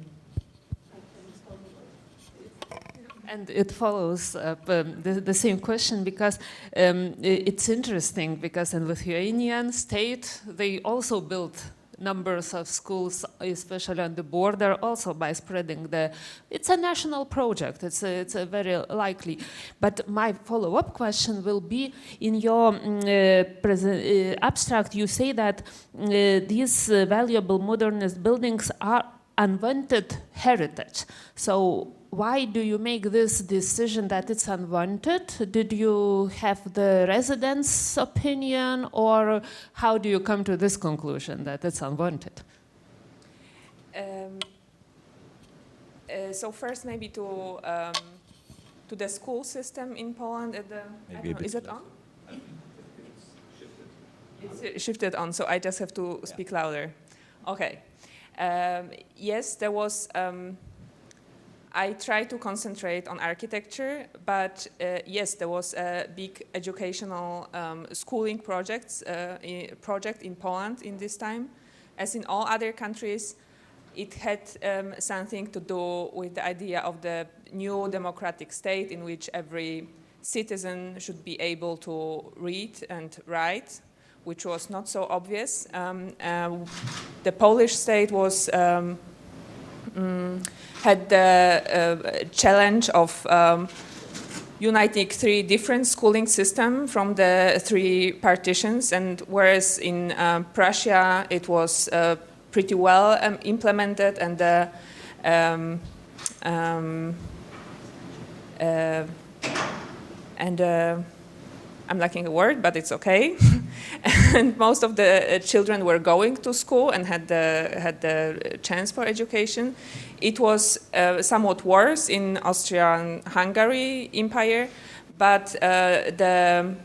And it follows the same question, because it's interesting, because in Lithuanian state they also built numbers of schools, especially on the border, also by spreading it's a national project, it's a very likely. But my follow-up question will be, in your abstract, you say that these valuable modernist buildings are unwanted heritage. So why do you make this decision that it's unwanted? Did you have the residents' opinion, or how do you come to this conclusion that it's unwanted? So first, maybe to the school system in Poland. Is it on? It's shifted on, so I just have to speak louder. Okay. Yes, there was. I try to concentrate on architecture, but yes, there was a big educational schooling project in Poland in this time. as in all other countries, it had something to do with the idea of the new democratic state in which every citizen should be able to read and write, which was not so obvious. The Polish state was had the challenge of uniting three different schooling systems from the three partitions, and whereas in Prussia it was pretty well implemented, and I'm lacking a word, but it's okay. And most of the children were going to school and had the chance for education. It was somewhat worse in Austria-Hungary Empire, but the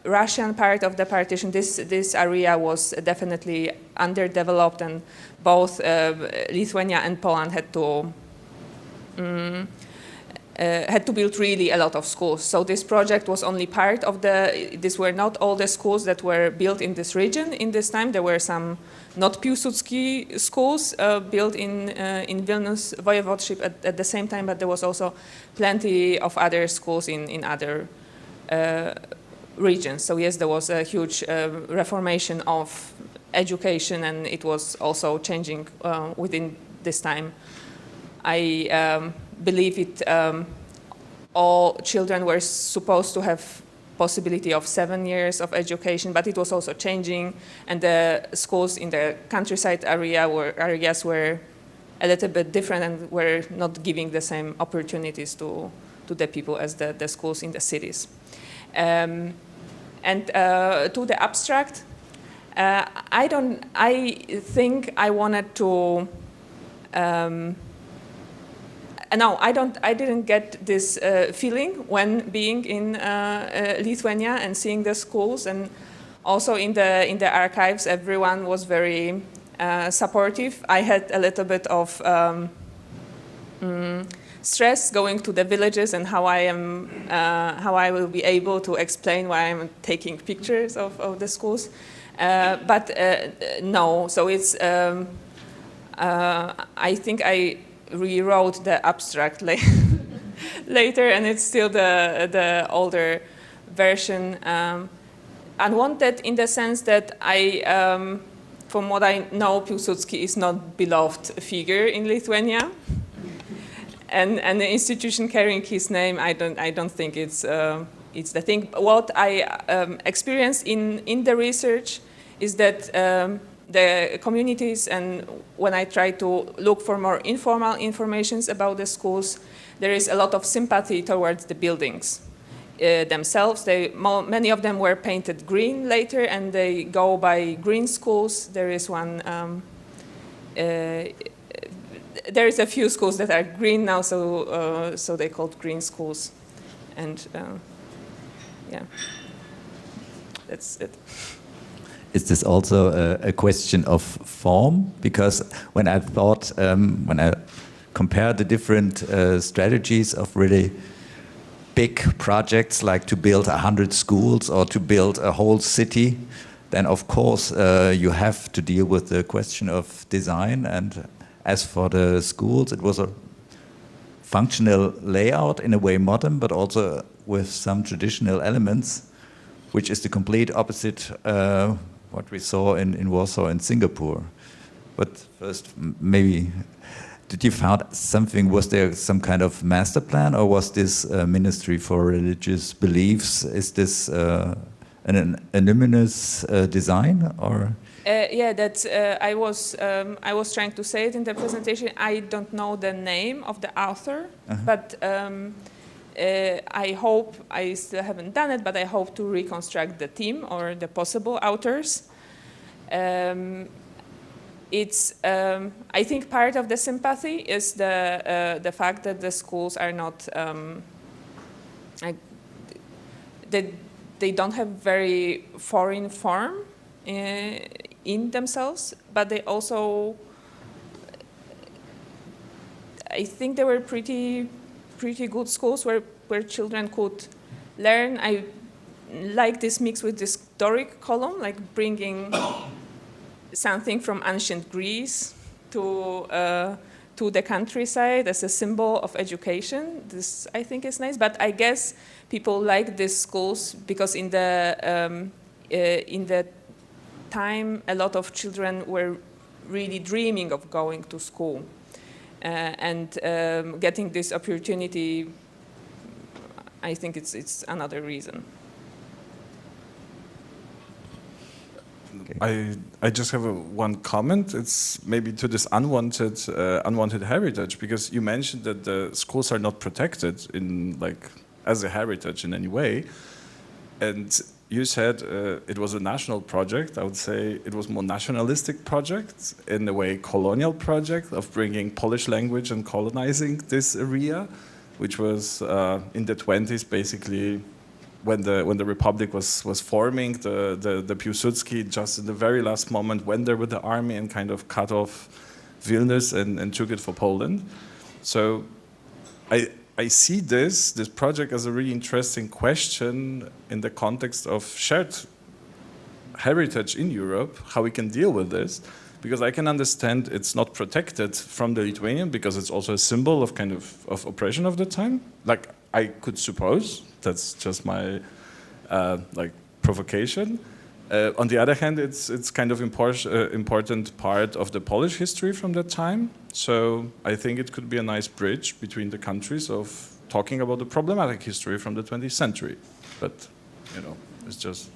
Russian part of the partition, this area was definitely underdeveloped, and both Lithuania and Poland had to build really a lot of schools. So this project was only part of these were not all the schools that were built in this region in this time. There were some not Piłsudski schools built in Vilnius voivodeship at the same time, but there was also plenty of other schools in other regions. So yes, there was a huge reformation of education, and it was also changing within this time. I believe it. All children were supposed to have possibility of 7 years of education, but it was also changing, and the schools in the countryside areas were a little bit different and were not giving the same opportunities to the people as the schools in the cities. And to the abstract, I think I wanted to. No, I didn't get this feeling when being in Lithuania and seeing the schools, and also in the archives. Everyone was very supportive. I had a little bit of stress going to the villages and how I will be able to explain why I'm taking pictures of the schools. But no, so it's. I think I rewrote the abstract later, and it's still the older version. Unwanted in the sense that from what I know, Piłsudski is not beloved figure in Lithuania, and the institution carrying his name, I don't think it's the thing. What I experienced in the research is that. The communities, and when I try to look for more informal information about the schools, there is a lot of sympathy towards the buildings themselves. Many of them were painted green later, and they go by green schools. There is one. There is a few schools that are green now, so they called green schools, and yeah, that's it. Is this also a question of form? Because when I thought, when I compare the different strategies of really big projects, like to build 100 schools or to build a whole city, then of course you have to deal with the question of design. And as for the schools, it was a functional layout, in a way modern, but also with some traditional elements, which is the complete opposite what we saw in Warsaw and Singapore. But first, maybe, did you find something, was there some kind of master plan, or was this Ministry for Religious Beliefs, is this an anonymous design, or? Yeah, that's, I was trying to say it in the presentation. I don't know the name of the author, but I hope, I still haven't done it, but I hope to reconstruct the team or the possible authors. It's, I think part of the sympathy is the fact that the schools are not, they don't have very foreign form in themselves, but they also, I think they were pretty good schools where children could learn. I like this mix with this Doric column, like bringing something from ancient Greece to the countryside as a symbol of education. This, I think, is nice. But I guess people like these schools because in the time, a lot of children were really dreaming of going to school and getting this opportunity. I think it's another reason. I just have one comment. It's maybe to this unwanted heritage, because you mentioned that the schools are not protected in as a heritage in any way, and you said it was a national project. I would say it was more nationalistic project, in a way colonial project of bringing Polish language and colonizing this area, which was in the 20s basically. When the Republic was forming, the Piłsudski just in the very last moment went there with the army and kind of cut off Vilnius and took it for Poland. So I see this project as a really interesting question in the context of shared heritage in Europe, how we can deal with this, because I can understand it's not protected from the Lithuanian because it's also a symbol of kind of oppression of the time. Like I could suppose. That's just my provocation. On the other hand, it's kind of important part of the Polish history from that time. So I think it could be a nice bridge between the countries of talking about the problematic history from the 20th century. But it's just.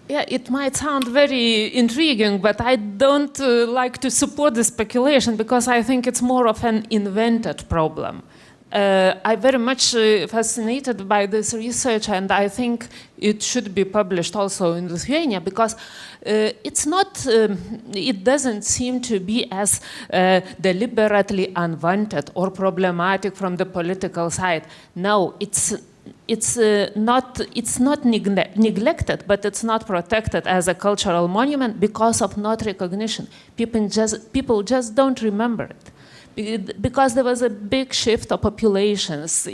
Yeah, it might sound very intriguing, but I don't like to support the speculation because I think it's more of an invented problem. I'm very much fascinated by this research, and I think it should be published also in Lithuania because it's not, it doesn't seem to be as deliberately unwanted or problematic from the political side. No, it's not neglected, but it's not protected as a cultural monument because of not recognition. People just don't remember it. Because there was a big shift of populations,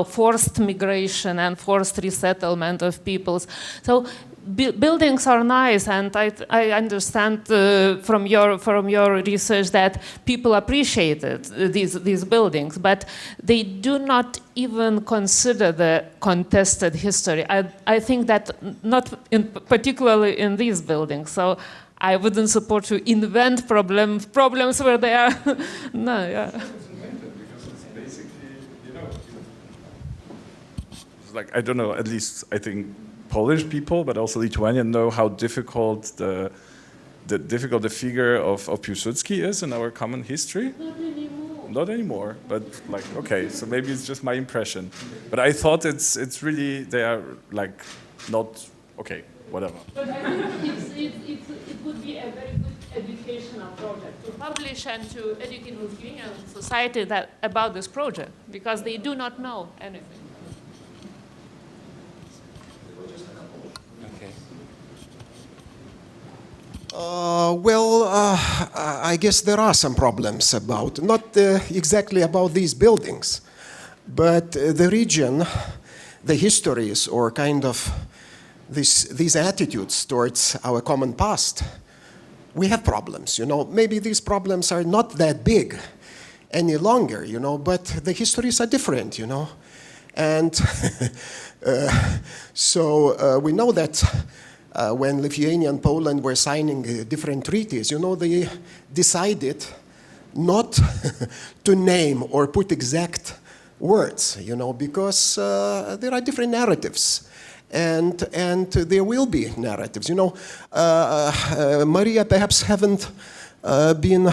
forced migration and forced resettlement of peoples. So buildings are nice, and I understand from your research that people appreciated these buildings, but they do not even consider the contested history. I think that not particularly in these buildings. So I wouldn't support to invent problems where they are. No, yeah. It's basically, it's like, I don't know, at least I think Polish people, but also Lithuanian know how difficult the figure of Piłsudski is in our common history. Not anymore, but okay, so maybe it's just my impression. But I thought it's really, they are not, okay, whatever. But I think it would be a very good educational project to publish and to educate Lithuanian society about this project, because they do not know anything. Okay. I guess there are some problems about, not exactly about these buildings, but the region, the histories, or kind of these attitudes towards our common past. We have problems, Maybe these problems are not that big any longer, but the histories are different, And so we know that when Lithuania and Poland were signing different treaties, they decided not to name or put exact words, because there are different narratives. And there will be narratives. Maria perhaps haven't been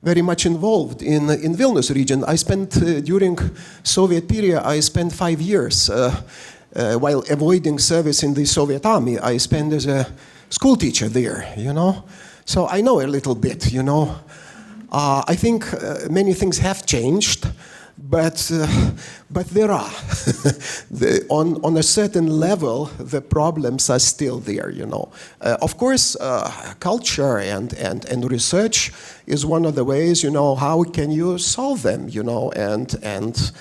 very much involved in Vilnius region. I spent, during Soviet period, I spent 5 years while avoiding service in the Soviet army. I spent as a school teacher there, So I know a little bit, I think many things have changed. But there are, on a certain level, the problems are still there, Of course, culture and research is one of the ways, how can you solve them, and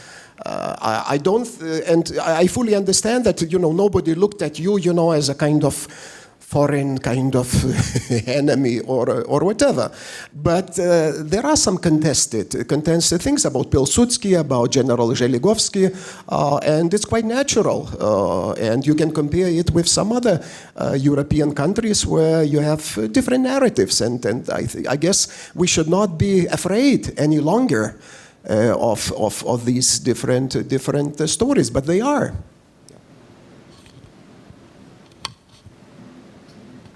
I don't, and I fully understand that, you know, nobody looked at you, you know, as a kind of foreign kind of enemy or whatever. But there are some contested things about Pilsudski, about General Zheligovsky, and it's quite natural. And you can compare it with some other European countries where you have different narratives. And I guess we should not be afraid any longer of these different stories, but they are.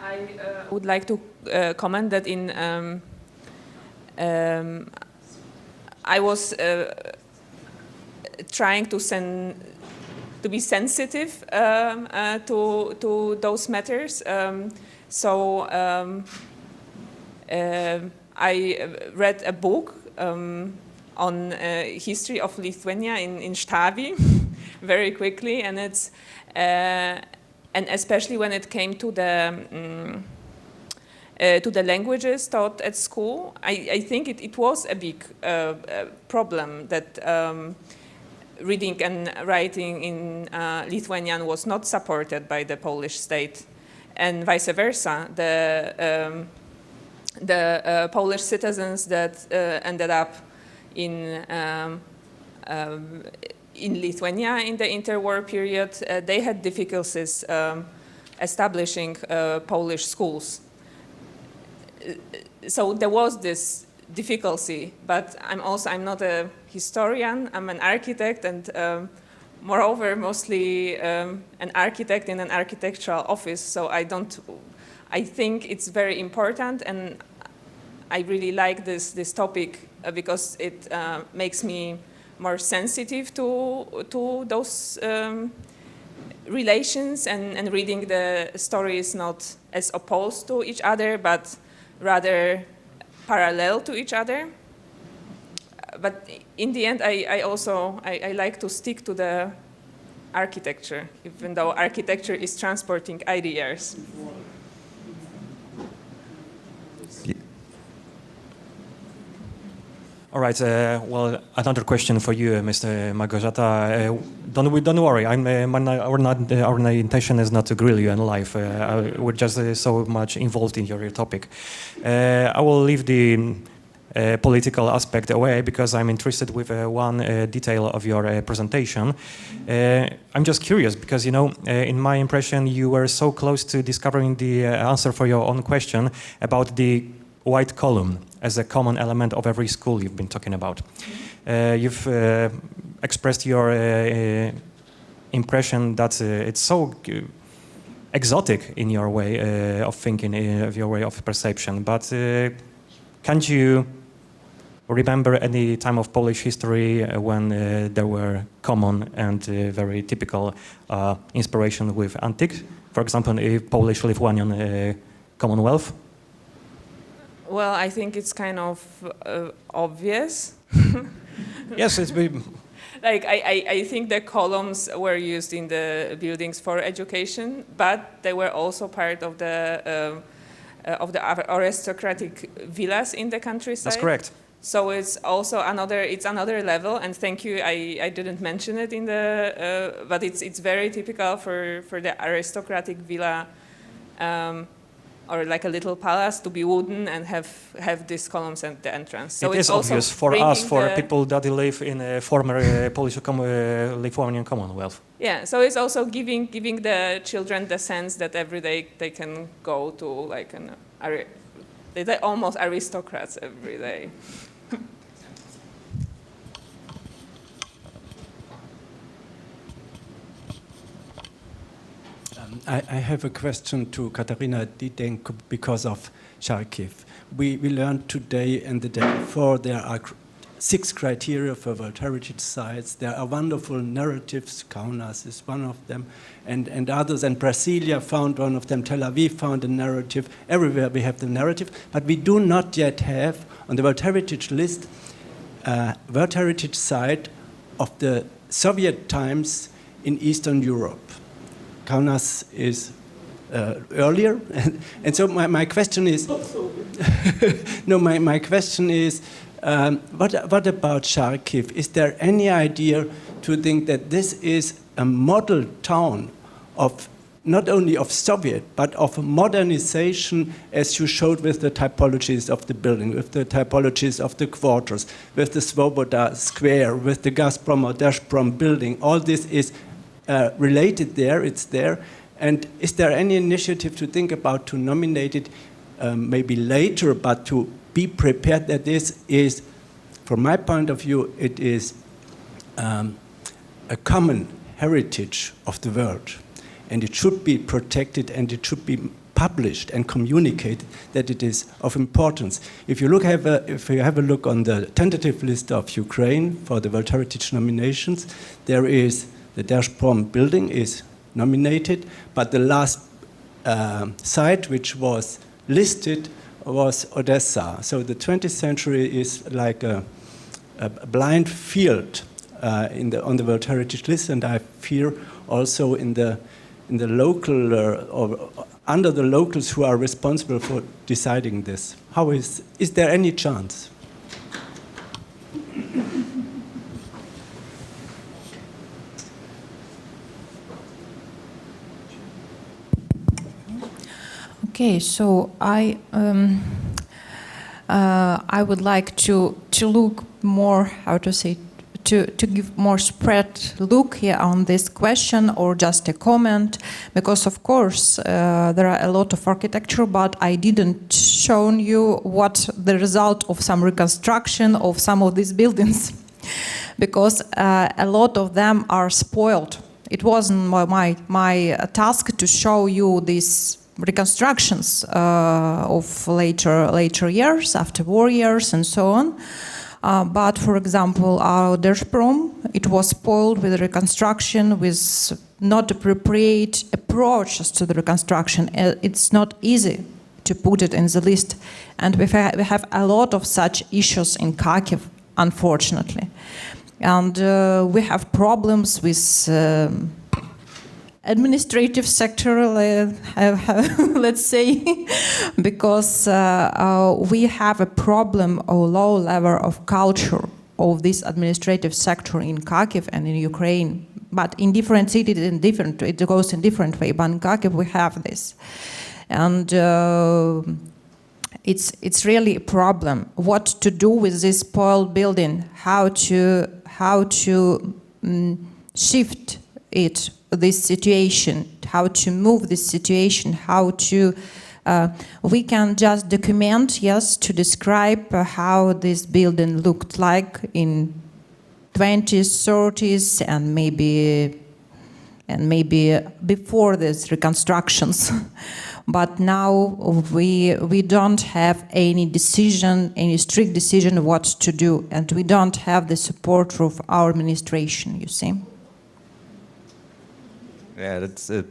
I would like to comment that I was trying to be sensitive to those matters. I read a book on history of Lithuania in Štavi very quickly, and it's and especially when it came to the languages taught at school, I think it was a big problem that reading and writing in Lithuanian was not supported by the Polish state, and vice versa. The Polish citizens that ended up in Lithuania in the interwar period, they had difficulties establishing Polish schools. So there was this difficulty, but I'm not a historian, I'm an architect, and moreover mostly an architect in an architectural office, so I think it's very important, and I really like this topic because it makes me more sensitive to those relations, and reading the stories not as opposed to each other, but rather parallel to each other. But in the end, I like to stick to the architecture, even though architecture is transporting ideas. All right. Well, another question for you, Mr. Małgorzata. Don't worry. Our intention is not to grill you in life. We're just so much involved in your topic. I will leave the political aspect away because I'm interested with one detail of your presentation. I'm just curious because, you know, in my impression, you were so close to discovering the answer for your own question about the white column as a common element of every school you've been talking about. You've expressed your impression that it's so exotic in your way of thinking, of your way of perception, but can't you remember any time of Polish history when there were common and very typical inspiration with antiques? For example, a Polish-Lithuanian Commonwealth? Well, I think it's kind of obvious. Yes, it's been... Like, I think the columns were used in the buildings for education, but they were also part of the aristocratic villas in the countryside. That's correct. So it's also another level, and thank you, I didn't mention it in the, but it's very typical for the aristocratic villa, or like a little palace to be wooden and have these columns at the entrance. So it is obvious for us, for people that live in a former Polish Lithuanian Commonwealth. Yeah, so it's also giving the children the sense that every day they can go to like they're almost aristocrats every day. I have a question to Katarina Didenko because of Kharkiv. We learned today and the day before there are 6 criteria for World Heritage Sites. There are wonderful narratives. Kaunas is one of them, and others. And Brasilia found one of them. Tel Aviv found a narrative. Everywhere we have the narrative, but we do not yet have on the World Heritage list a World Heritage Site of the Soviet times in Eastern Europe. Kaunas is earlier, and so my question is, no, my question is, What about Kharkiv? Is there any idea to think that this is a model town of not only of Soviet, but of modernization, as you showed with the typologies of the building, with the typologies of the quarters, with the Svoboda Square, with the Gazprom or Gazprom building? All this is related there, it's there. And is there any initiative to think about to nominate it maybe later, but to be prepared that this is, from my point of view, it is a common heritage of the world. And it should be protected and it should be published and communicated that it is of importance. If you have a look on the tentative list of Ukraine for the World Heritage nominations, there is the Gazprom building is nominated, but the last site which was listed was Odessa. So the 20th century is like a blind field on the World Heritage list, and I fear also in the local or under the locals who are responsible for deciding this. Is there any chance? Okay, so I would like to look more, how to say, to give more spread look here on this question, or just a comment, because of course there are a lot of architecture, but I didn't show you what the result of some reconstruction of some of these buildings, because a lot of them are spoiled. It wasn't my task to show you these reconstructions of later years, after war years, and so on. But for example, our Gazprom, it was spoiled with reconstruction, with not appropriate approaches to the reconstruction. It's not easy to put it in the list. And we have a lot of such issues in Kyiv, unfortunately. And we have problems with administrative sector, let's say, because we have a problem, a low level of culture of this administrative sector in Kyiv and in Ukraine. But in different cities, it goes in different way. But in Kyiv, we have this, and it's really a problem. What to do with this spoiled building? How to shift it? This situation, how to move this situation, how to, we can just document, yes, to describe how this building looked like in 20s, 30s, and maybe before these reconstructions. But now we don't have any decision, any strict decision what to do, and we don't have the support of our administration, you see. Yeah, that's a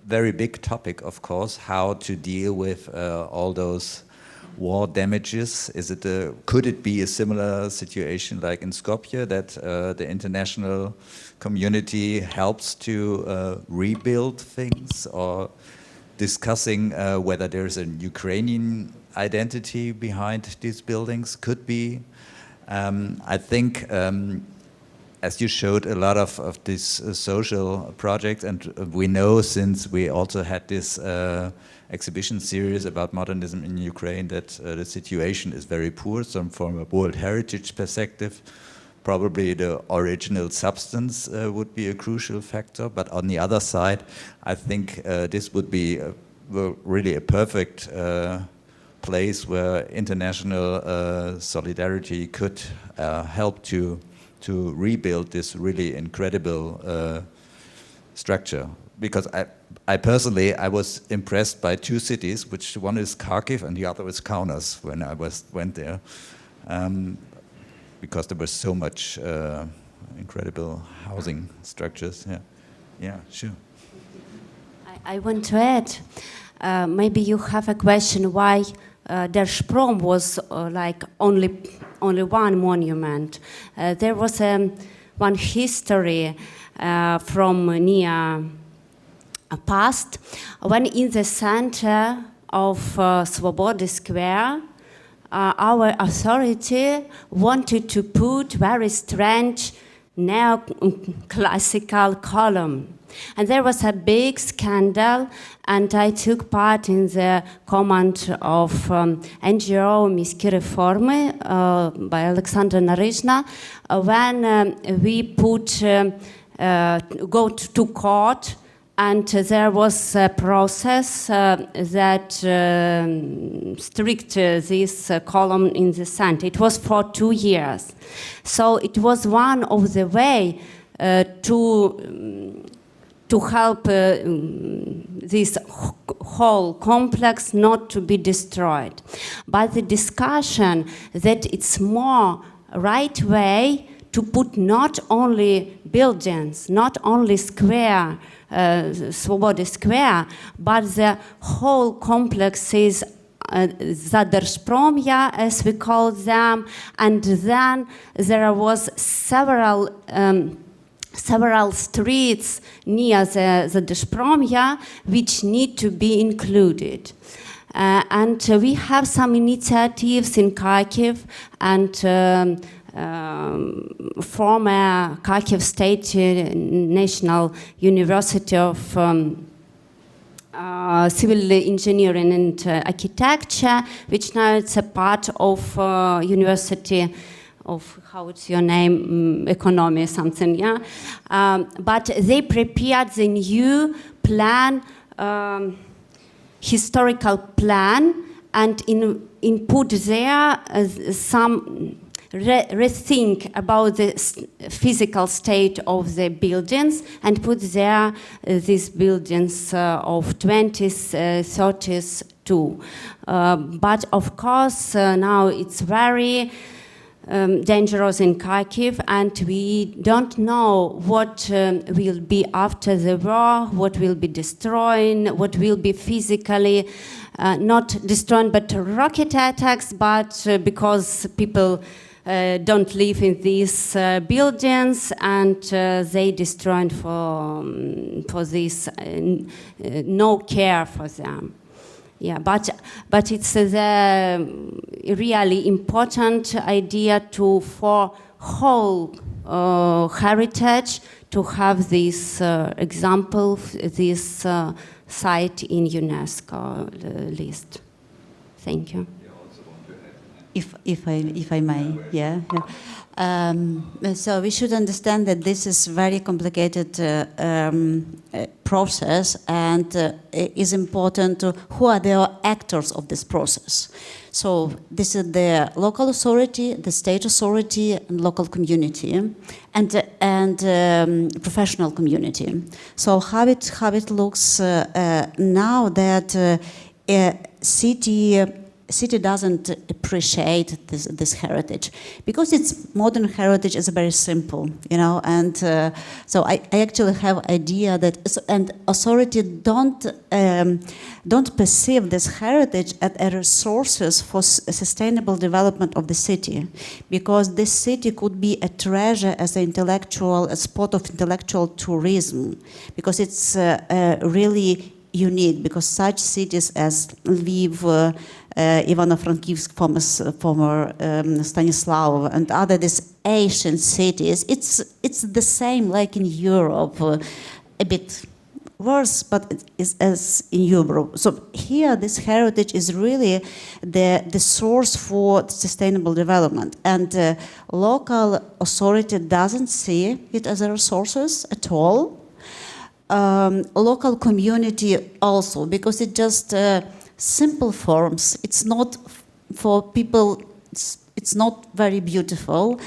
very big topic, of course, how to deal with all those war damages. Could it be a similar situation like in Skopje, that the international community helps to rebuild things, or discussing whether there's a Ukrainian identity behind these buildings? Could be. I think as you showed a lot of these social projects, and we know, since we also had this exhibition series about modernism in Ukraine, that the situation is very poor. So from a World Heritage perspective, probably the original substance would be a crucial factor. But on the other side, I think this would be really a perfect place where international solidarity could help to rebuild this really incredible structure. Because I personally was impressed by two cities, which one is Kharkiv and the other is Kaunas, when I went there, because there was so much incredible housing structures. Yeah, sure. I want to add, maybe you have a question why Gazprom was like only one monument. There was one history from near past, when in the center of Svoboda Square our authority wanted to put very strange neoclassical column. And there was a big scandal, and I took part in the command of NGO Miski Reformy by Alexandra Naryzhna, when we go to court, and there was a process that strict this column in the center. It was for 2 years. So it was one of the way to help this whole complex not to be destroyed. But the discussion that it's more right way to put not only buildings, not only square, Swobody Square, but the whole complexes, Zaderspromia, as we call them, and then there was several streets near the Deshpromia which need to be included. And we have some initiatives in Kyiv, and former Kyiv State National University of Civil Engineering and Architecture, which now it's a part of University of, how it's your name, economy, something, yeah? But they prepared the new plan, historical plan, and input there some rethink about the physical state of the buildings, and put there these buildings of 20s, 30s too. But of course, now it's very dangerous in Kyiv, and we don't know what will be after the war, what will be destroying, what will be physically not destroyed, but rocket attacks, but because people don't live in these buildings, and they destroyed for this, no care for them. Yeah, but it's the really important idea for whole heritage to have this example, this site in UNESCO list. Thank you. If I may, yeah. So we should understand that this is very complicated process, and it is important who are the actors of this process. So this is the local authority, the state authority, and local community, and professional community. So how it looks now that city doesn't appreciate this heritage, because its modern heritage is very simple, you know, and so I actually have idea that, and authority don't perceive this heritage as a resources for sustainable development of the city, because this city could be a treasure as a spot of intellectual tourism, because it's really unique, because such cities as Lviv, Ivano-Frankivsk, former Stanislav, and other these Asian cities, it's the same like in Europe, a bit worse, but it is as in Europe. So here, this heritage is really the source for sustainable development, and local authority doesn't see it as a resources at all. Local community also, because it just simple forms. It's not for people. It's not very beautiful.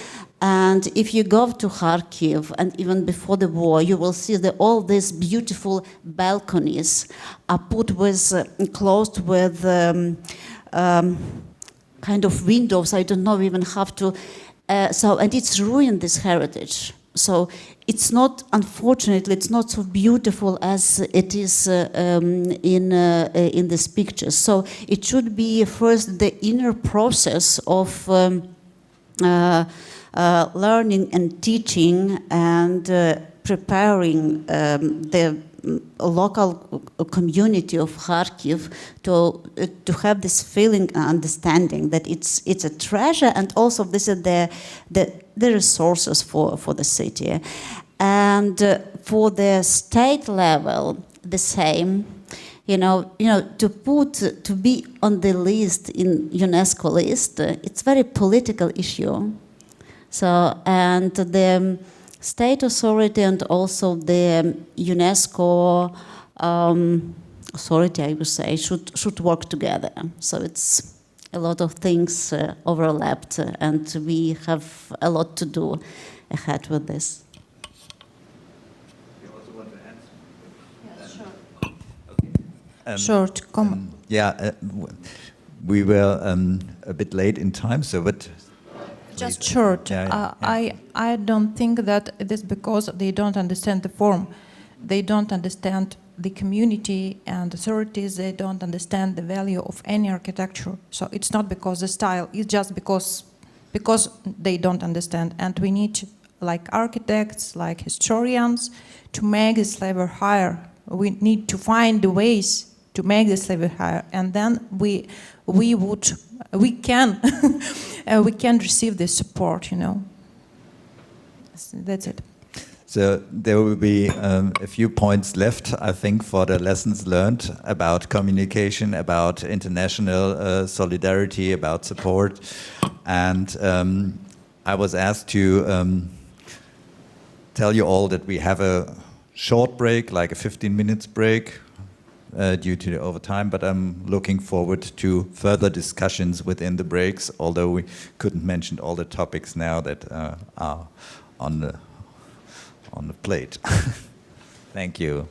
And if you go to Kharkiv, and even before the war, you will see that all these beautiful balconies are put with closed with kind of windows. I don't know even how to. And it's ruined this heritage. So it's not, unfortunately, it's not so beautiful as it is in these pictures. So it should be first the inner process of learning and teaching and preparing the local community of Kharkiv to have this feeling and understanding that it's a treasure, and also this is the resources for the city. And for the state level, the same. To be on the list, in UNESCO list, it's very political issue. So, and the state authority and also the UNESCO authority, I would say, should work together. So it's a lot of things overlapped, and we have a lot to do ahead with this. Short comment. We were a bit late in time, so but just short. I don't think that it is because they don't understand the form. They don't understand the community and authorities. They don't understand the value of any architecture. So it's not because the style. It's just because they don't understand. And we need, like architects, like historians, to make this level higher. We need to find the ways to make this level higher, and then we can receive this support. That's it. So there will be a few points left, I think, for the lessons learned about communication, about international solidarity, about support, and I was asked to tell you all that we have a short break, like a 15 minutes break, due to the overtime, but I'm looking forward to further discussions within the breaks, although we couldn't mention all the topics now that are on the plate. Thank you.